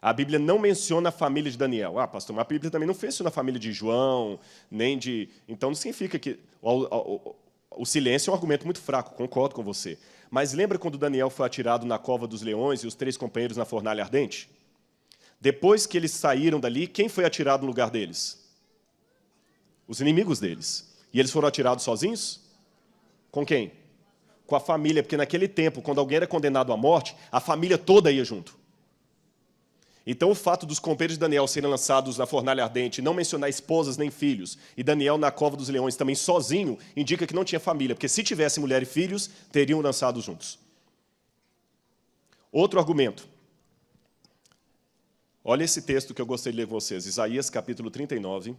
A Bíblia não menciona a família de Daniel. Ah, pastor, mas a Bíblia também não menciona a família de João, nem de... Então, não significa que... O silêncio é um argumento muito fraco, concordo com você. Mas lembra quando Daniel foi atirado na cova dos leões e os 3 companheiros na fornalha ardente? Depois que eles saíram dali, quem foi atirado no lugar deles? Os inimigos deles. E eles foram atirados sozinhos? Com quem? Com a família, porque naquele tempo, quando alguém era condenado à morte, a família toda ia junto. Então, o fato dos companheiros de Daniel serem lançados na fornalha ardente, não mencionar esposas nem filhos, e Daniel na cova dos leões também sozinho, indica que não tinha família, porque se tivesse mulher e filhos, teriam lançados juntos. Outro argumento. Olha esse texto que eu gostaria de ler com vocês. Isaías, capítulo 39,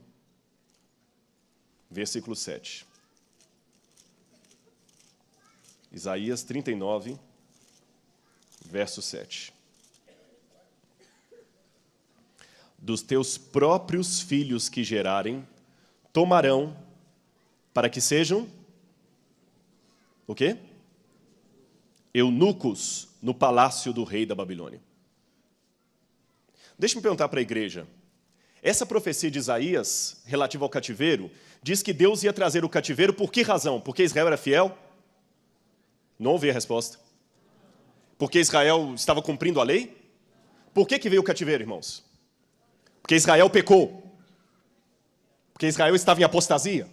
versículo 7. Isaías 39, verso 7. Dos teus próprios filhos que gerarem, tomarão para que sejam o quê? Eunucos no palácio do rei da Babilônia. Deixa-me perguntar para a igreja. Essa profecia de Isaías, relativa ao cativeiro, diz que Deus ia trazer o cativeiro por que razão? Porque Israel era fiel? Não ouvi a resposta. Porque Israel estava cumprindo a lei? Por que veio o cativeiro, irmãos? Porque Israel pecou. Porque Israel estava em apostasia.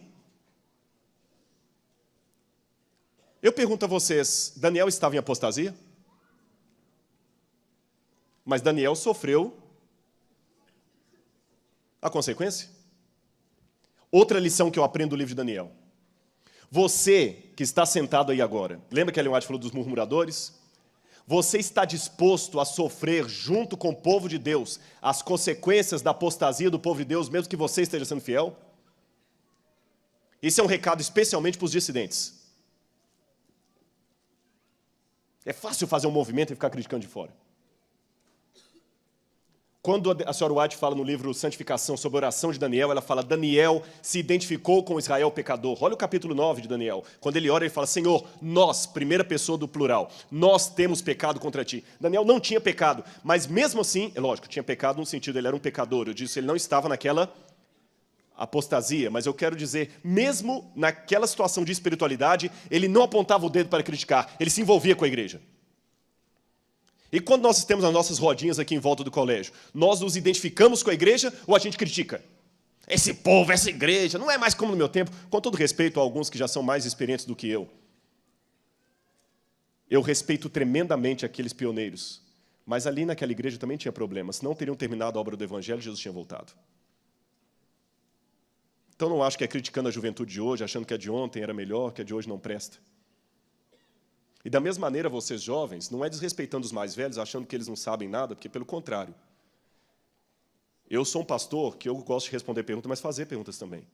Eu pergunto a vocês, Daniel estava em apostasia? Mas Daniel sofreu a consequência. Outra lição que eu aprendo do livro de Daniel. Você que está sentado aí agora, lembra que Ellen White falou dos murmuradores? Você está disposto a sofrer junto com o povo de Deus as consequências da apostasia do povo de Deus, mesmo que você esteja sendo fiel? Isso é um recado especialmente para os dissidentes. É fácil fazer um movimento e ficar criticando de fora. Quando a senhora White fala no livro Santificação sobre a oração de Daniel, ela fala, Daniel se identificou com Israel pecador. Olha o capítulo 9 de Daniel. Quando ele ora, ele fala, Senhor, nós, primeira pessoa do plural, nós temos pecado contra ti. Daniel não tinha pecado, mas mesmo assim, é lógico, tinha pecado no sentido, ele era um pecador. Eu disse, ele não estava naquela apostasia, mas eu quero dizer, mesmo naquela situação de espiritualidade, ele não apontava o dedo para criticar, ele se envolvia com a igreja. E quando nós temos as nossas rodinhas aqui em volta do colégio, nós nos identificamos com a igreja ou a gente critica? Esse povo, essa igreja, não é mais como no meu tempo. Com todo respeito a alguns que já são mais experientes do que eu. Eu respeito tremendamente aqueles pioneiros. Mas ali naquela igreja também tinha problemas. Se não teriam terminado a obra do Evangelho, Jesus tinha voltado. Então não acho que é criticando a juventude de hoje, achando que a de ontem era melhor, que a de hoje não presta. E da mesma maneira, vocês jovens, não é desrespeitando os mais velhos, achando que eles não sabem nada, porque pelo contrário. Eu sou um pastor que eu gosto de responder perguntas, mas fazer perguntas também.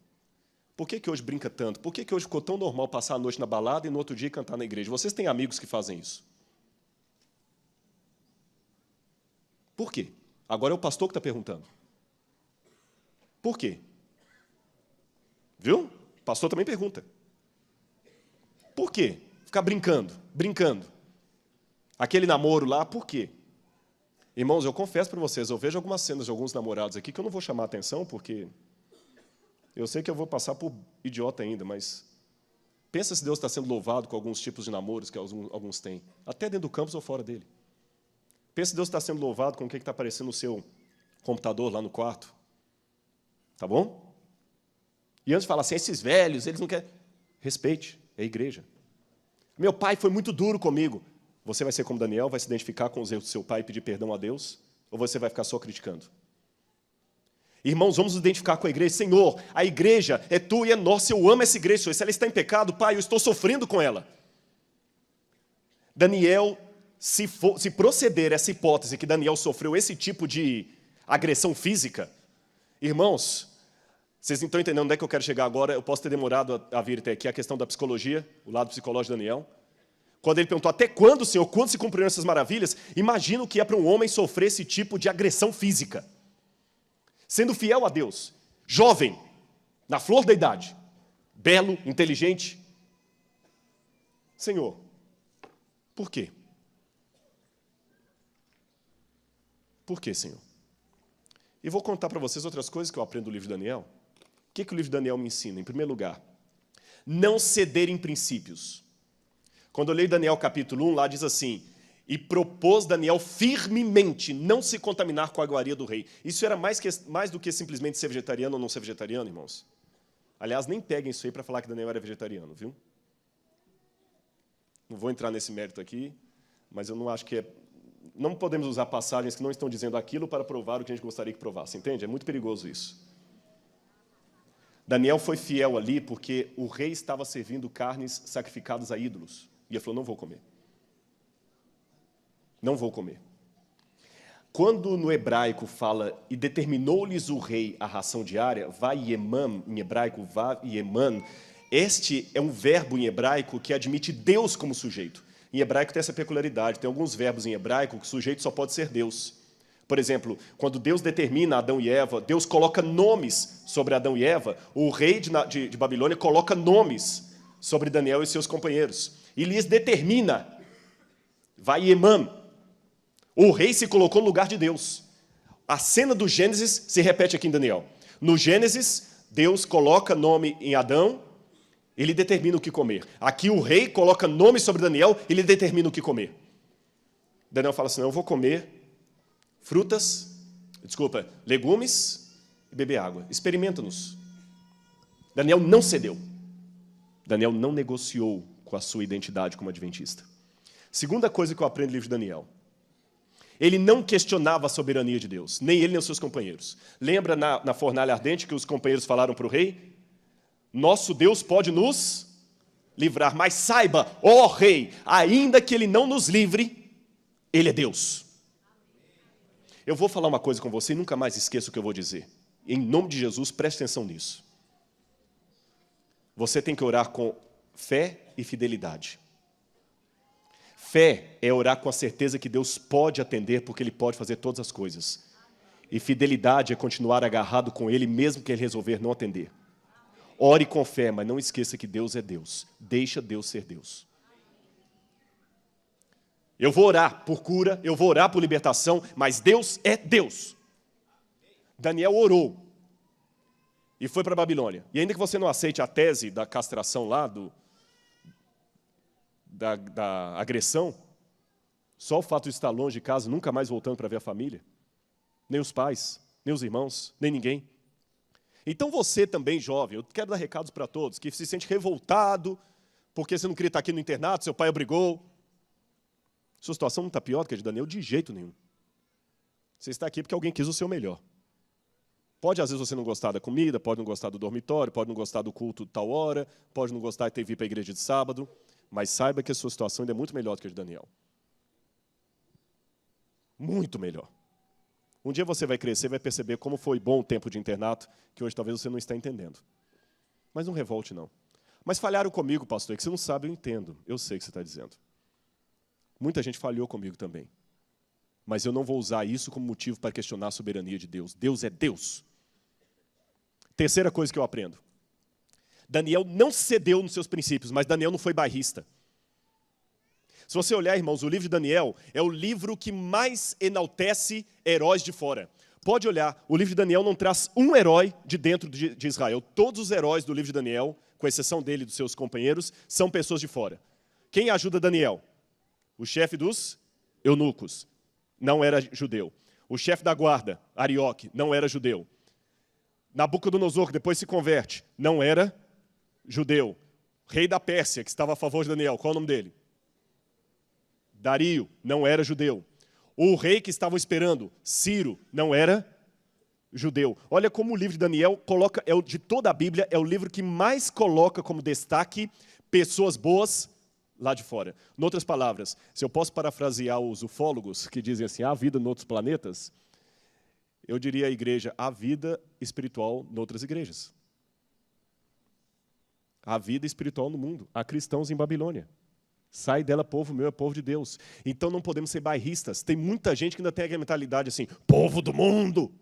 Por que hoje brinca tanto? Por que hoje ficou tão normal passar a noite na balada e no outro dia cantar na igreja? Vocês têm amigos que fazem isso. Por quê? Agora é o pastor que está perguntando. Por quê? Viu? O pastor também pergunta. Por quê? Ficar brincando. Aquele namoro lá, por quê? Irmãos, eu confesso para vocês, eu vejo algumas cenas de alguns namorados aqui que eu não vou chamar a atenção, porque eu sei que eu vou passar por idiota ainda, mas pensa se Deus está sendo louvado com alguns tipos de namoros que alguns têm, até dentro do campus ou fora dele. Pensa se Deus está sendo louvado com o que está aparecendo no seu computador lá no quarto. Tá bom? E antes de falar assim, esses velhos, eles não querem... Respeite, é a igreja. Meu pai foi muito duro comigo. Você vai ser como Daniel, vai se identificar com os erros do seu pai e pedir perdão a Deus? Ou você vai ficar só criticando? Irmãos, vamos nos identificar com a igreja. Senhor, a igreja é tua e é nossa. Eu amo essa igreja, Senhor. Se ela está em pecado, Pai, eu estou sofrendo com ela. Daniel, se proceder essa hipótese que Daniel sofreu esse tipo de agressão física, irmãos, vocês não estão entendendo onde é que eu quero chegar agora. Eu posso ter demorado a vir até aqui, a questão da psicologia, o lado psicológico de Daniel. Quando ele perguntou, até quando, Senhor, quando se cumpriram essas maravilhas? Imagina o que é para um homem sofrer esse tipo de agressão física. Sendo fiel a Deus, jovem, na flor da idade, belo, inteligente. Senhor, por quê? Por quê, Senhor? E vou contar para vocês outras coisas que eu aprendo do livro de Daniel. O que o livro de Daniel me ensina? Em primeiro lugar, não ceder em princípios. Quando eu leio Daniel capítulo 1, lá diz assim, e propôs Daniel firmemente não se contaminar com a iguaria do rei. Isso era mais do que simplesmente ser vegetariano ou não ser vegetariano, irmãos. Aliás, nem peguem isso aí para falar que Daniel era vegetariano, viu? Não vou entrar nesse mérito aqui, mas eu não acho que é... Não podemos usar passagens que não estão dizendo aquilo para provar o que a gente gostaria que provasse, entende? É muito perigoso isso. Daniel foi fiel ali porque o rei estava servindo carnes sacrificadas a ídolos. E ele falou, não vou comer. Não vou comer. Quando no hebraico fala, e determinou-lhes o rei a ração diária, vaieman, em hebraico, vaieman, Este é um verbo em hebraico que admite Deus como sujeito. Em hebraico tem essa peculiaridade, tem alguns verbos em hebraico que o sujeito só pode ser Deus. Por exemplo, quando Deus determina Adão e Eva, Deus coloca nomes sobre Adão e Eva, o rei de Babilônia coloca nomes sobre Daniel e seus companheiros, e lhes determina, Vaiemam, o rei se colocou no lugar de Deus. A cena do Gênesis se repete aqui em Daniel. No Gênesis, Deus coloca nome em Adão, ele determina o que comer. Aqui o rei coloca nome sobre Daniel, ele determina o que comer. Daniel fala assim, não, eu vou comer legumes e beber água. Experimenta-nos. Daniel não cedeu. Daniel não negociou com a sua identidade como adventista. Segunda coisa que eu aprendo no livro de Daniel. Ele não questionava a soberania de Deus, nem ele nem os seus companheiros. Lembra na fornalha ardente que os companheiros falaram para o rei? Nosso Deus pode nos livrar, mas saiba, ó rei, ainda que ele não nos livre, ele é Deus. Eu vou falar uma coisa com você e nunca mais esqueça o que eu vou dizer. Em nome de Jesus, preste atenção nisso. Você tem que orar com fé e fidelidade. Fé é orar com a certeza que Deus pode atender, porque Ele pode fazer todas as coisas. E fidelidade é continuar agarrado com Ele, mesmo que Ele resolver não atender. Ore com fé, mas não esqueça que Deus é Deus. Deixa Deus ser Deus. Eu vou orar por cura, eu vou orar por libertação, mas Deus é Deus. Daniel orou e foi para a Babilônia. E ainda que você não aceite a tese da castração lá, da agressão, só o fato de estar longe de casa, nunca mais voltando para ver a família, nem os pais, nem os irmãos, nem ninguém. Então você também, jovem, eu quero dar recados para todos, que se sente revoltado, porque você não queria estar aqui no internato, seu pai obrigou. Sua situação não está pior do que a de Daniel de jeito nenhum. Você está aqui porque alguém quis o seu melhor. Pode, às vezes, você não gostar da comida, pode não gostar do dormitório, pode não gostar do culto de tal hora, pode não gostar de ter vindo para a igreja de sábado, mas saiba que a sua situação ainda é muito melhor do que a de Daniel. Muito melhor. Um dia você vai crescer e vai perceber como foi bom o tempo de internato, que hoje talvez você não está entendendo. Mas não revolte, não. Mas falharam comigo, pastor, é que você não sabe, eu entendo. Eu sei o que você está dizendo. Muita gente falhou comigo também. Mas eu não vou usar isso como motivo para questionar a soberania de Deus. Deus é Deus. Terceira coisa que eu aprendo. Daniel não cedeu nos seus princípios, mas Daniel não foi bairrista. Se você olhar, irmãos, o livro de Daniel é o livro que mais enaltece heróis de fora. Pode olhar, o livro de Daniel não traz um herói de dentro de Israel. Todos os heróis do livro de Daniel, com exceção dele e dos seus companheiros, são pessoas de fora. Quem ajuda Daniel? O chefe dos eunucos, não era judeu. O chefe da guarda, Arioque, não era judeu. Nabucodonosor, que depois se converte, não era judeu. Rei da Pérsia, que estava a favor de Daniel, qual é o nome dele? Dario, não era judeu. O rei que estavam esperando, Ciro, não era judeu. Olha como o livro de Daniel coloca, de toda a Bíblia, é o livro que mais coloca como destaque pessoas boas lá de fora. Em outras palavras, se eu posso parafrasear os ufólogos que dizem assim, há vida em outros planetas, eu diria à igreja, há vida espiritual em outras igrejas. Há vida espiritual no mundo, há cristãos em Babilônia. Sai dela, povo meu, é povo de Deus. Então não podemos ser bairristas. Tem muita gente que ainda tem aquela mentalidade assim, povo do mundo.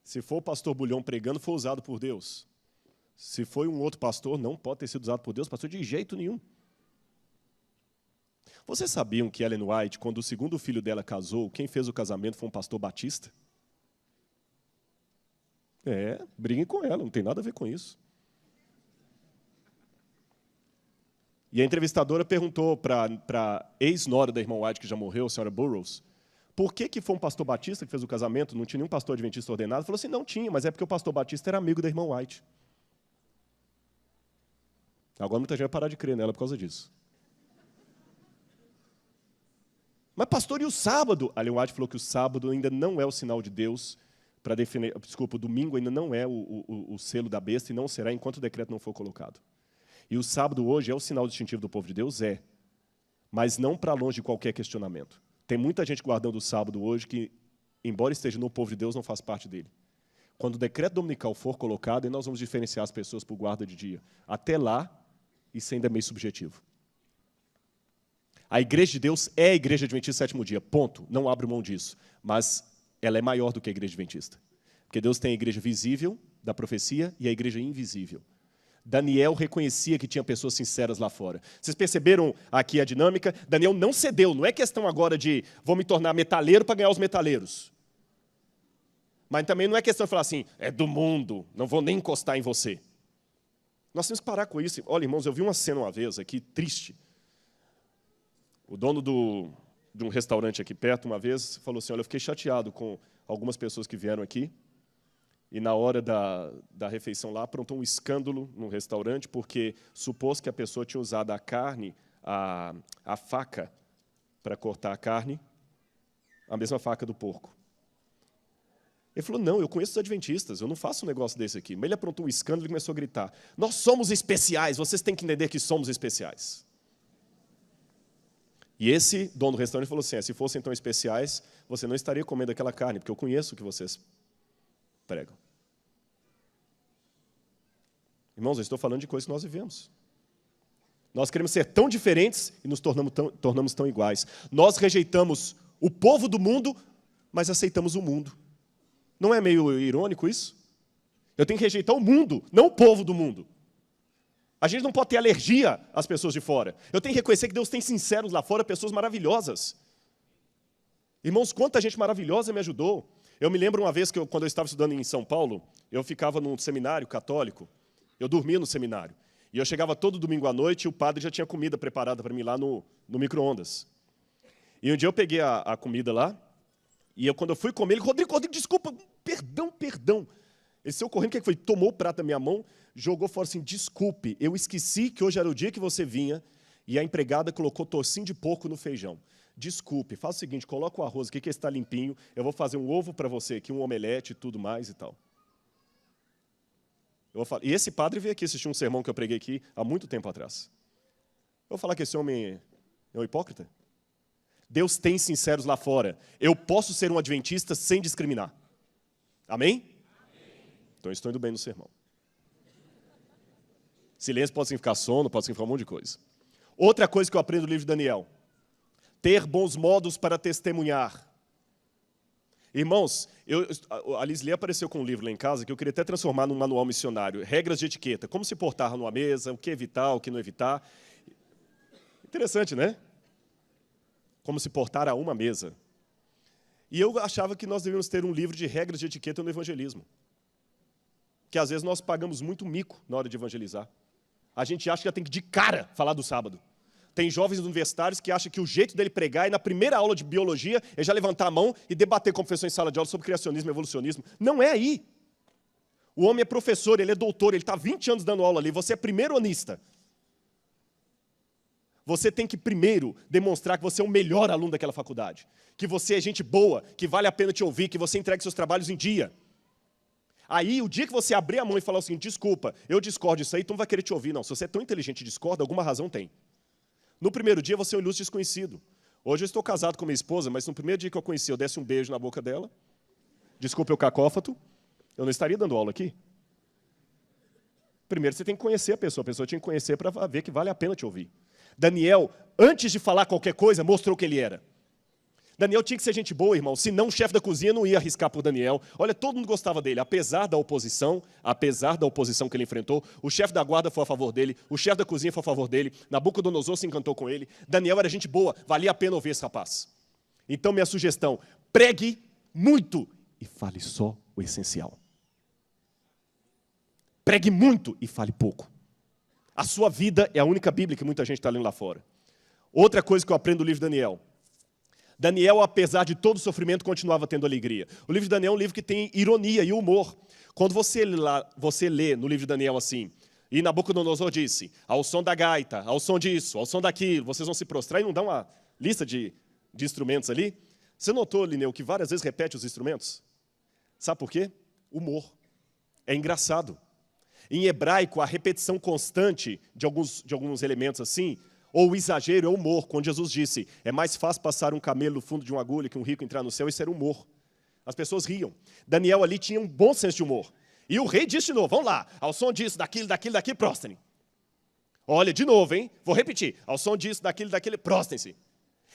Se for o pastor Bulhão pregando, foi usado por Deus. Se foi um outro pastor, não pode ter sido usado por Deus, pastor, de jeito nenhum. Vocês sabiam que Ellen White, quando o segundo filho dela casou, quem fez o casamento foi um pastor batista? Briguem com ela, não tem nada a ver com isso. E a entrevistadora perguntou para a ex-nora da irmã White, que já morreu, a senhora Burroughs, por que foi um pastor batista que fez o casamento, não tinha nenhum pastor adventista ordenado? Ela falou assim, não tinha, mas é porque o pastor batista era amigo da irmã White. Agora muita gente vai parar de crer nela por causa disso. Mas pastor, e o sábado? A Ellen White falou que o sábado ainda não é o sinal de Deus para definir, desculpa, o domingo ainda não é o selo da besta e não será enquanto o decreto não for colocado. E o sábado hoje é o sinal distintivo do povo de Deus? É. Mas não para longe de qualquer questionamento. Tem muita gente guardando o sábado hoje que, embora esteja no povo de Deus, não faz parte dele. Quando o decreto dominical for colocado, e nós vamos diferenciar as pessoas por guarda de dia. Até lá, isso ainda é meio subjetivo. A igreja de Deus é a igreja adventista do sétimo dia, ponto. Não abro mão disso. Mas ela é maior do que a igreja adventista. Porque Deus tem a igreja visível, da profecia, e a igreja invisível. Daniel reconhecia que tinha pessoas sinceras lá fora. Vocês perceberam aqui a dinâmica? Daniel não cedeu. Não é questão agora de vou me tornar metaleiro para ganhar os metaleiros. Mas também não é questão de falar assim, é do mundo, não vou nem encostar em você. Nós temos que parar com isso. Olha, irmãos, eu vi uma cena uma vez aqui, triste. O dono de um restaurante aqui perto, uma vez, falou assim, olha, eu fiquei chateado com algumas pessoas que vieram aqui, e na hora da refeição lá, aprontou um escândalo no restaurante, porque supôs que a pessoa tinha usado a carne, a faca, para cortar a carne, a mesma faca do porco. Ele falou, não, eu conheço os adventistas, eu não faço um negócio desse aqui. Mas ele aprontou um escândalo e começou a gritar, nós somos especiais, vocês têm que entender que somos especiais. E esse dono do restaurante falou assim, se fossem tão especiais, você não estaria comendo aquela carne, porque eu conheço o que vocês pregam. Irmãos, eu estou falando de coisas que nós vivemos. Nós queremos ser tão diferentes e nos tornamos tão iguais. Nós rejeitamos o povo do mundo, mas aceitamos o mundo. Não é meio irônico isso? Eu tenho que rejeitar o mundo, não o povo do mundo. A gente não pode ter alergia às pessoas de fora. Eu tenho que reconhecer que Deus tem sinceros lá fora, pessoas maravilhosas. Irmãos, quanta gente maravilhosa me ajudou. Eu me lembro uma vez que quando eu estava estudando em São Paulo, eu ficava num seminário católico, eu dormia no seminário. E eu chegava todo domingo à noite e o padre já tinha comida preparada para mim lá no micro-ondas. E um dia eu peguei a comida lá, e quando eu fui comer, ele, Rodrigo, desculpa, perdão. Ele saiu correndo, o que foi? Tomou o prato da minha mão, jogou fora assim, desculpe, eu esqueci que hoje era o dia que você vinha, e a empregada colocou tocinho de porco no feijão. Desculpe, faz o seguinte, coloca o arroz aqui que está limpinho, eu vou fazer um ovo para você aqui, um omelete e tudo mais e tal. E esse padre veio aqui assistir um sermão que eu preguei aqui há muito tempo atrás. Eu vou falar que esse homem é um hipócrita? Deus tem sinceros lá fora. Eu posso ser um adventista sem discriminar. Amém? Então, estou indo bem no sermão. Silêncio pode significar sono, pode significar um monte de coisa. Outra coisa que eu aprendo no livro de Daniel. Ter bons modos para testemunhar. Irmãos, a Lisli apareceu com um livro lá em casa que eu queria até transformar num manual missionário. Regras de etiqueta. Como se portar numa mesa, o que evitar, o que não evitar. Interessante, né? Como se portar a uma mesa. E eu achava que nós devíamos ter um livro de regras de etiqueta no evangelismo. Que às vezes nós pagamos muito mico na hora de evangelizar. A gente acha que já tem que de cara falar do sábado. Tem jovens universitários que acham que o jeito dele pregar é na primeira aula de biologia, é já levantar a mão e debater com o professor em sala de aula sobre criacionismo e evolucionismo. Não é aí. O homem é professor, ele é doutor, ele está 20 anos dando aula ali, você é primeiro-anista. Você tem que primeiro demonstrar que você é o melhor aluno daquela faculdade, que você é gente boa, que vale a pena te ouvir, que você entregue seus trabalhos em dia. Aí, o dia que você abrir a mão e falar o seguinte, desculpa, eu discordo disso aí, tu não vai querer te ouvir, não. Se você é tão inteligente e discorda, alguma razão tem. No primeiro dia, você é um ilustre desconhecido. Hoje eu estou casado com minha esposa, mas no primeiro dia que eu conheci, eu desse um beijo na boca dela. Desculpa, eu cacófato. Eu não estaria dando aula aqui. Primeiro, você tem que conhecer a pessoa tinha que conhecer para ver que vale a pena te ouvir. Daniel, antes de falar qualquer coisa, mostrou que ele era. Daniel tinha que ser gente boa, irmão, senão o chefe da cozinha não ia arriscar por Daniel. Olha, todo mundo gostava dele, apesar da oposição que ele enfrentou, o chefe da guarda foi a favor dele, o chefe da cozinha foi a favor dele, Nabucodonosor se encantou com ele, Daniel era gente boa, valia a pena ouvir esse rapaz. Então, minha sugestão, pregue muito e fale só o essencial. Pregue muito e fale pouco. A sua vida é a única Bíblia que muita gente está lendo lá fora. Outra coisa que eu aprendo do livro de Daniel. Daniel, apesar de todo o sofrimento, continuava tendo alegria. O livro de Daniel é um livro que tem ironia e humor. Quando você lê no livro de Daniel assim, e Nabucodonosor disse, ao som da gaita, ao som disso, ao som daquilo, vocês vão se prostrar e não dá uma lista de instrumentos ali. Você notou, Lineu, que várias vezes repete os instrumentos? Sabe por quê? Humor. É engraçado. Em hebraico, a repetição constante de alguns elementos assim, ou o exagero é humor, quando Jesus disse, é mais fácil passar um camelo no fundo de uma agulha que um rico entrar no céu, isso era humor. As pessoas riam. Daniel ali tinha um bom senso de humor. E o rei disse de novo, vamos lá, ao som disso, daquilo, prostrem. Olha, de novo, hein? Vou repetir. Ao som disso, daquilo, prostrem-se.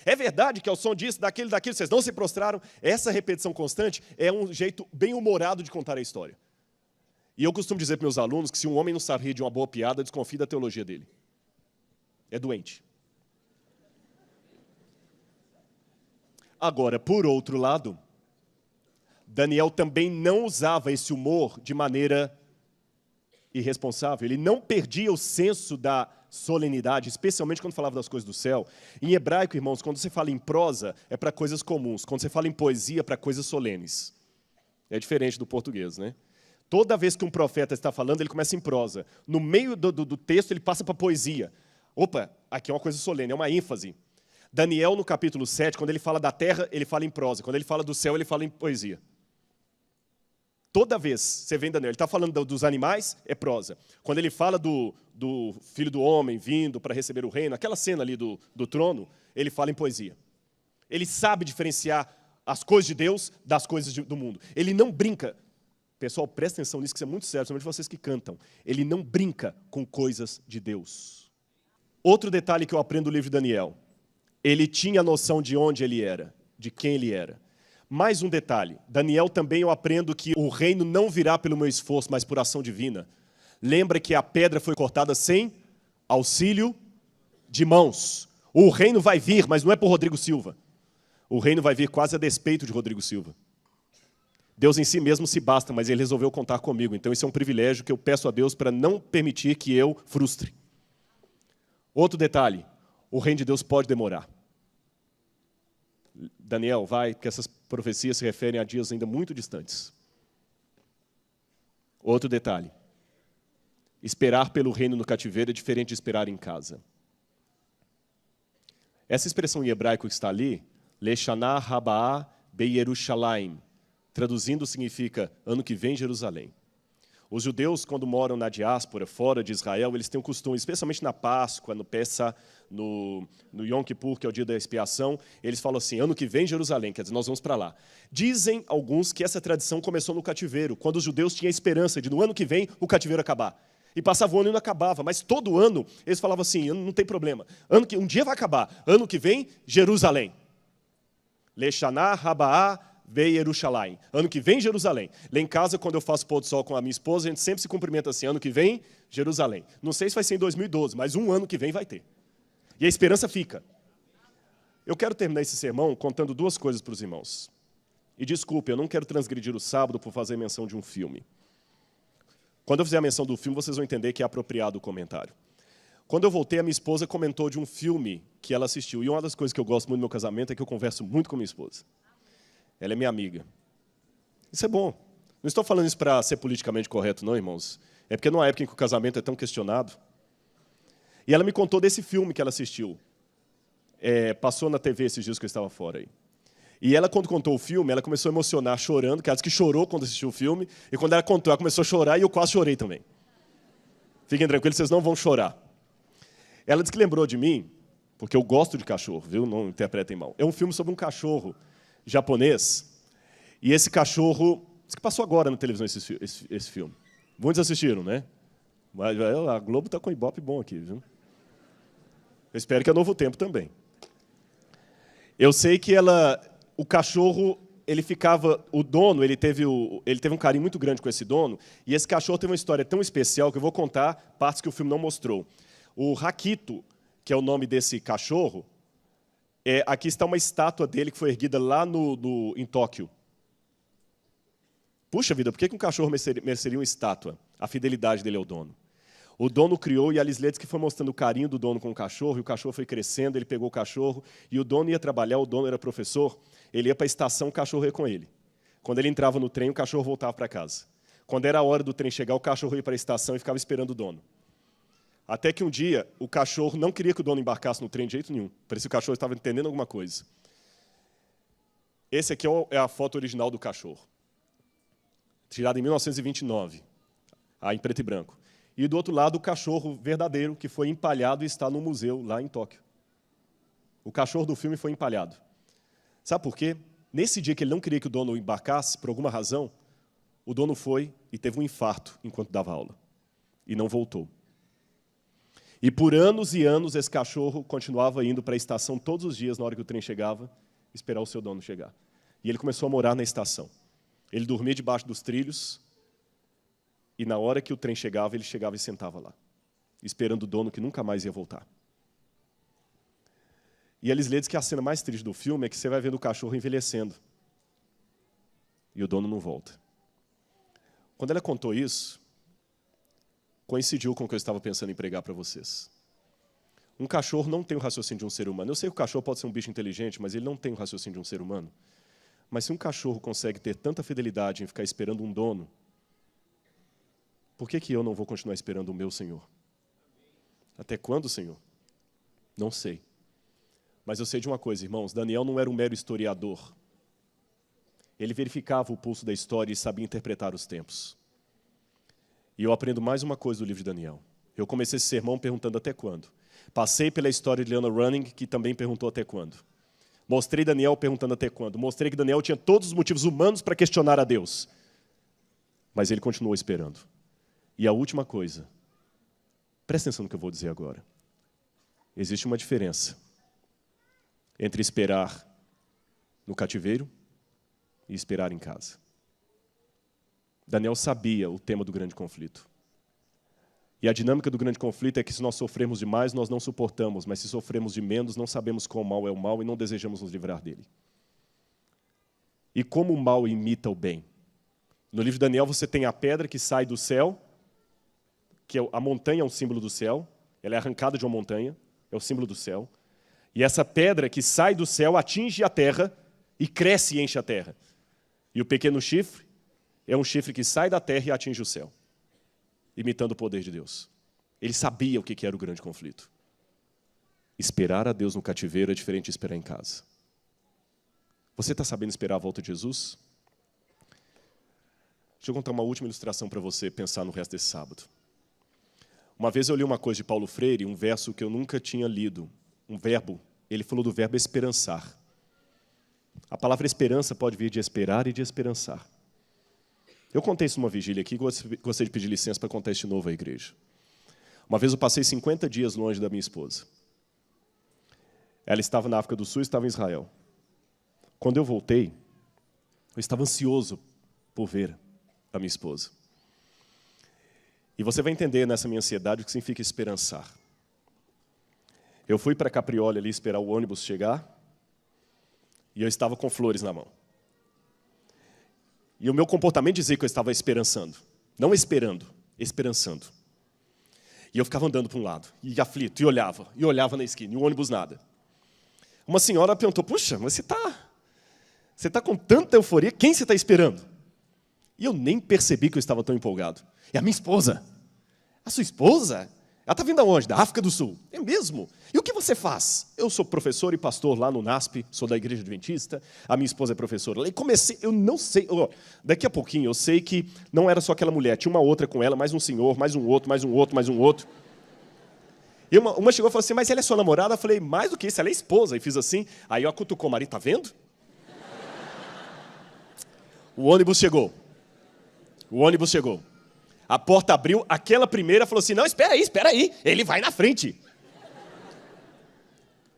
É verdade que ao som disso, daquilo, vocês não se prostraram? Essa repetição constante é um jeito bem humorado de contar a história. E eu costumo dizer para meus alunos que se um homem não sabe rir de uma boa piada, desconfie da teologia dele. É doente. Agora, por outro lado, Daniel também não usava esse humor de maneira irresponsável. Ele não perdia o senso da solenidade, especialmente quando falava das coisas do céu. Em hebraico, irmãos, quando você fala em prosa, é para coisas comuns. Quando você fala em poesia, é para coisas solenes. É diferente do português, né? Toda vez que um profeta está falando, ele começa em prosa. No meio do texto, ele passa para poesia. Opa, aqui é uma coisa solene, é uma ênfase. Daniel, no capítulo 7, quando ele fala da terra, ele fala em prosa. Quando ele fala do céu, ele fala em poesia. Toda vez você vê em Daniel, ele está falando dos animais, é prosa. Quando ele fala do filho do homem vindo para receber o reino, aquela cena ali do trono, ele fala em poesia. Ele sabe diferenciar as coisas de Deus das coisas do mundo. Ele não brinca. Pessoal, presta atenção nisso, que isso é muito sério, principalmente vocês que cantam. Ele não brinca com coisas de Deus. Outro detalhe que eu aprendo do livro de Daniel. Ele tinha noção de onde ele era, de quem ele era. Mais um detalhe. Daniel também eu aprendo que o reino não virá pelo meu esforço, mas por ação divina. Lembra que a pedra foi cortada sem auxílio de mãos. O reino vai vir, mas não é por Rodrigo Silva. O reino vai vir quase a despeito de Rodrigo Silva. Deus em si mesmo se basta, mas Ele resolveu contar comigo. Então, isso é um privilégio que eu peço a Deus para não permitir que eu frustre. Outro detalhe, o reino de Deus pode demorar. Daniel, vai, porque essas profecias se referem a dias ainda muito distantes. Outro detalhe, esperar pelo reino no cativeiro é diferente de esperar em casa. Essa expressão em hebraico que está ali, Leshanah Rabaa Beyerushalayim, traduzindo, significa ano que vem Jerusalém. Os judeus, quando moram na diáspora, fora de Israel, eles têm um costume, especialmente na Páscoa, no Pessah, no Yom Kippur, que é o dia da expiação, eles falam assim, ano que vem Jerusalém, quer dizer, nós vamos para lá. Dizem alguns que essa tradição começou no cativeiro, quando os judeus tinham a esperança de no ano que vem o cativeiro acabar. E passava o ano e não acabava, mas todo ano eles falavam assim, não tem problema, um dia vai acabar, ano que vem Jerusalém. Leshanah Rabaa Veio Yerushalayim. Ano que vem, Jerusalém. Lá em casa, quando eu faço pôr do sol com a minha esposa, a gente sempre se cumprimenta assim, ano que vem, Jerusalém. Não sei se vai ser em 2012, mas um ano que vem vai ter. E a esperança fica. Eu quero terminar esse sermão contando duas coisas para os irmãos. E desculpe, eu não quero transgredir o sábado por fazer menção de um filme. Quando eu fizer a menção do filme, vocês vão entender que é apropriado o comentário. Quando eu voltei, a minha esposa comentou de um filme que ela assistiu. E uma das coisas que eu gosto muito do meu casamento é que eu converso muito com minha esposa. Ela é minha amiga. Isso é bom. Não estou falando isso para ser politicamente correto, não, irmãos. É porque numa época em que o casamento é tão questionado. E ela me contou desse filme que ela assistiu. Passou na TV esses dias que eu estava fora aí. E ela, quando contou o filme, ela começou a emocionar, chorando, que ela disse que chorou quando assistiu o filme. E quando ela contou, ela começou a chorar e eu quase chorei também. Fiquem tranquilos, vocês não vão chorar. Ela disse que lembrou de mim, porque eu gosto de cachorro, viu? Não interpretem mal. É um filme sobre um cachorro japonês, e esse cachorro, isso que passou agora na televisão esse filme. Muitos assistiram, né? Mas a Globo está com um ibope bom aqui, viu? Eu espero que é Novo Tempo também. Eu sei que o cachorro, ele ficava, o dono, ele teve um carinho muito grande com esse dono, e esse cachorro teve uma história tão especial que eu vou contar partes que o filme não mostrou. O Rakito, que é o nome desse cachorro, aqui está uma estátua dele que foi erguida lá em Tóquio. Puxa vida, por que um cachorro mereceria uma estátua? A fidelidade dele ao dono. O dono criou, e a Lisledes que foi mostrando o carinho do dono com o cachorro, e o cachorro foi crescendo, ele pegou o cachorro, e o dono ia trabalhar, o dono era professor, ele ia para a estação, o cachorro ia com ele. Quando ele entrava no trem, o cachorro voltava para casa. Quando era a hora do trem chegar, o cachorro ia para a estação e ficava esperando o dono. Até que um dia, o cachorro não queria que o dono embarcasse no trem de jeito nenhum. Parecia que o cachorro estava entendendo alguma coisa. Esse aqui é a foto original do cachorro. Tirada em 1929, em preto e branco. E do outro lado, o cachorro verdadeiro, que foi empalhado e está no museu lá em Tóquio. O cachorro do filme foi empalhado. Sabe por quê? Nesse dia que ele não queria que o dono embarcasse, por alguma razão, o dono foi e teve um infarto enquanto dava aula. E não voltou. E por anos e anos esse cachorro continuava indo para a estação todos os dias, na hora que o trem chegava, esperar o seu dono chegar. E ele começou a morar na estação. Ele dormia debaixo dos trilhos, e na hora que o trem chegava, ele chegava e sentava lá, esperando o dono que nunca mais ia voltar. E eles dizem que a cena mais triste do filme é que você vai vendo o cachorro envelhecendo. E o dono não volta. Quando ela contou isso, coincidiu com o que eu estava pensando em pregar para vocês. Um cachorro não tem o raciocínio de um ser humano. Eu sei que o cachorro pode ser um bicho inteligente, mas ele não tem o raciocínio de um ser humano. Mas se um cachorro consegue ter tanta fidelidade em ficar esperando um dono, por que eu não vou continuar esperando o meu Senhor? Até quando, Senhor? Não sei. Mas eu sei de uma coisa, irmãos, Daniel não era um mero historiador. Ele verificava o pulso da história e sabia interpretar os tempos. E eu aprendo mais uma coisa do livro de Daniel. Eu comecei esse sermão perguntando até quando. Passei pela história de Leona Running, que também perguntou até quando. Mostrei Daniel perguntando até quando. Mostrei que Daniel tinha todos os motivos humanos para questionar a Deus. Mas ele continuou esperando. E a última coisa, presta atenção no que eu vou dizer agora. Existe uma diferença entre esperar no cativeiro e esperar em casa. Daniel sabia o tema do grande conflito. E a dinâmica do grande conflito é que se nós sofremos demais, nós não suportamos, mas se sofremos de menos, não sabemos qual mal é o mal e não desejamos nos livrar dele. E como o mal imita o bem? No livro de Daniel você tem a pedra que sai do céu, que a montanha é um símbolo do céu, ela é arrancada de uma montanha, é o símbolo do céu. E essa pedra que sai do céu atinge a terra e cresce e enche a terra. E o pequeno chifre é um chifre que sai da terra e atinge o céu, imitando o poder de Deus. Ele sabia o que era o grande conflito. Esperar a Deus no cativeiro é diferente de esperar em casa. Você está sabendo esperar a volta de Jesus? Deixa eu contar uma última ilustração para você pensar no resto desse sábado. Uma vez eu li uma coisa de Paulo Freire, um verso que eu nunca tinha lido, um verbo. Ele falou do verbo esperançar. A palavra esperança pode vir de esperar e de esperançar. Eu contei isso numa vigília aqui, gostaria de pedir licença para contar isso de novo à igreja. Uma vez eu passei 50 dias longe da minha esposa. Ela estava na África do Sul e estava em Israel. Quando eu voltei, eu estava ansioso por ver a minha esposa. E você vai entender nessa minha ansiedade o que significa esperançar. Eu fui para Caprioli ali esperar o ônibus chegar e eu estava com flores na mão. E o meu comportamento dizia que eu estava esperançando. Não esperando, esperançando. E eu ficava andando para um lado, e aflito, e olhava na esquina, e o ônibus nada. Uma senhora perguntou, puxa, mas você tá com tanta euforia, quem você está esperando? E eu nem percebi que eu estava tão empolgado. É a minha esposa. A sua esposa? Ela está vindo aonde? Da África do Sul. É mesmo? E o que você faz? Eu sou professor e pastor lá no NASP, sou da Igreja Adventista, a minha esposa é professora lá. E comecei, eu não sei, daqui a pouquinho eu sei que não era só aquela mulher, tinha uma outra com ela, mais um senhor, mais um outro, mais um outro, mais um outro. E uma chegou e falou assim, mas ela é sua namorada? Eu falei, mais do que isso, ela é esposa. E fiz assim, aí eu cutucou o marido, tá vendo? O ônibus chegou. A porta abriu, aquela primeira falou assim, não, espera aí, ele vai na frente.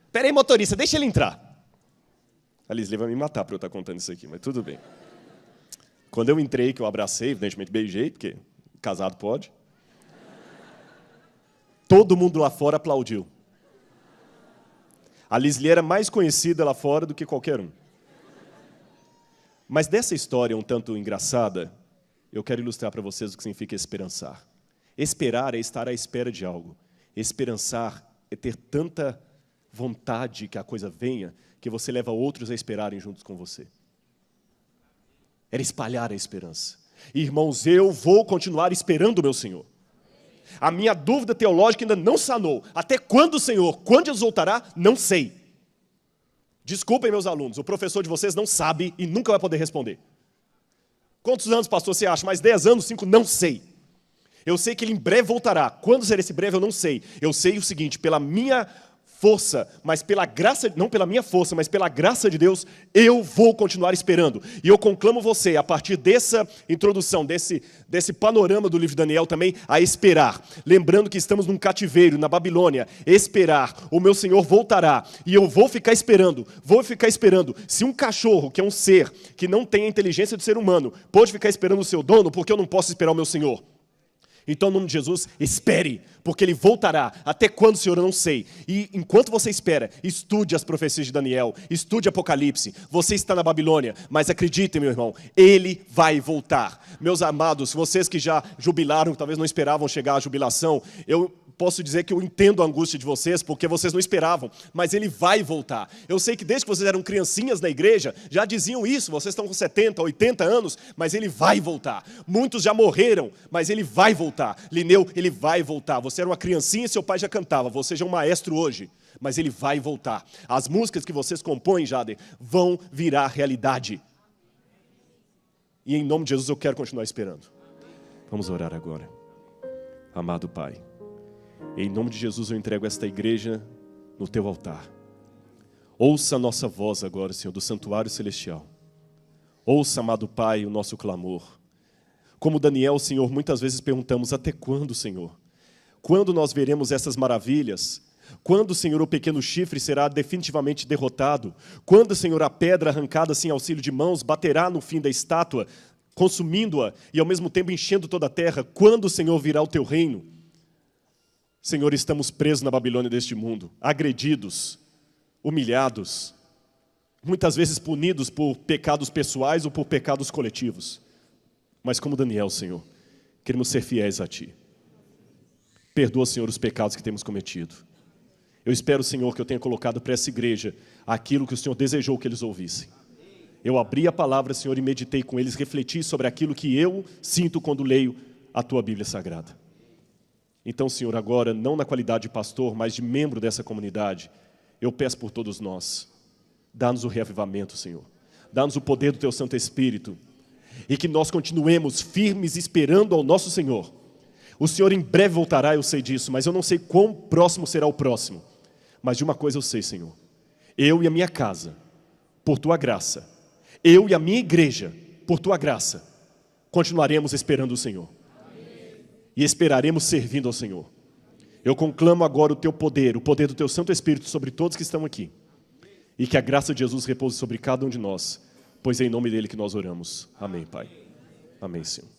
Espera aí, motorista, deixa ele entrar. A Lisli vai me matar para eu estar contando isso aqui, mas tudo bem. Quando eu entrei, que eu abracei, evidentemente beijei, porque casado pode. Todo mundo lá fora aplaudiu. A Lisli era mais conhecida lá fora do que qualquer um. Mas dessa história um tanto engraçada, eu quero ilustrar para vocês o que significa esperançar. Esperar é estar à espera de algo. Esperançar é ter tanta vontade que a coisa venha, que você leva outros a esperarem juntos com você. Era espalhar a esperança. Irmãos, eu vou continuar esperando o meu Senhor. A minha dúvida teológica ainda não sanou. Até quando, Senhor? Quando Jesus voltará? Não sei. Desculpem, meus alunos, o professor de vocês não sabe e nunca vai poder responder. Quantos anos, pastor, você acha? Mais 10 anos, 5? Não sei. Eu sei que ele em breve voltará. Quando será esse breve, eu não sei. Eu sei o seguinte, pela minha força, mas pela graça, não pela minha força, mas pela graça de Deus, eu vou continuar esperando. E eu conclamo você, a partir dessa introdução, desse panorama do livro de Daniel também, a esperar. Lembrando que estamos num cativeiro, na Babilônia, esperar. O meu Senhor voltará, e eu vou ficar esperando. Se um cachorro, que é um ser que não tem a inteligência do ser humano, pode ficar esperando o seu dono, porque eu não posso esperar o meu Senhor? Então, no nome de Jesus, espere, porque Ele voltará. Até quando, Senhor, eu não sei. E enquanto você espera, estude as profecias de Daniel, estude Apocalipse. Você está na Babilônia, mas acreditem, meu irmão, Ele vai voltar. Meus amados, vocês que já jubilaram, talvez não esperavam chegar à jubilação, eu posso dizer que eu entendo a angústia de vocês, porque vocês não esperavam, mas Ele vai voltar. Eu sei que desde que vocês eram criancinhas na igreja, já diziam isso, vocês estão com 70, 80 anos, mas Ele vai voltar. Muitos já morreram, mas Ele vai voltar. Lineu, Ele vai voltar. Você era uma criancinha e seu pai já cantava, você já é um maestro hoje, mas Ele vai voltar. As músicas que vocês compõem, Jader, vão virar realidade. E em nome de Jesus eu quero continuar esperando. Vamos orar agora. Amado Pai, em nome de Jesus eu entrego esta igreja no Teu altar. Ouça a nossa voz agora, Senhor, do santuário celestial. Ouça, amado Pai, o nosso clamor. Como Daniel, Senhor, muitas vezes perguntamos, até quando, Senhor? Quando nós veremos essas maravilhas? Quando, Senhor, o pequeno chifre será definitivamente derrotado? Quando, Senhor, a pedra arrancada sem auxílio de mãos baterá no fim da estátua, consumindo-a e ao mesmo tempo enchendo toda a terra? Quando, Senhor, virá o Teu reino? Senhor, estamos presos na Babilônia deste mundo, agredidos, humilhados, muitas vezes punidos por pecados pessoais ou por pecados coletivos. Mas como Daniel, Senhor, queremos ser fiéis a Ti. Perdoa, Senhor, os pecados que temos cometido. Eu espero, Senhor, que eu tenha colocado para essa igreja aquilo que o Senhor desejou que eles ouvissem. Eu abri a palavra, Senhor, e meditei com eles, refleti sobre aquilo que eu sinto quando leio a Tua Bíblia Sagrada. Então, Senhor, agora, não na qualidade de pastor, mas de membro dessa comunidade, eu peço por todos nós, dá-nos o reavivamento, Senhor. Dá-nos o poder do Teu Santo Espírito. E que nós continuemos firmes esperando ao nosso Senhor. O Senhor em breve voltará, eu sei disso, mas eu não sei quão próximo será o próximo. Mas de uma coisa eu sei, Senhor. Eu e a minha casa, por Tua graça, eu e a minha igreja, por Tua graça, continuaremos esperando o Senhor. E esperaremos servindo ao Senhor. Eu conclamo agora o Teu poder, o poder do Teu Santo Espírito sobre todos que estão aqui. E que a graça de Jesus repouse sobre cada um de nós, pois é em nome dEle que nós oramos. Amém, Pai. Amém, Senhor.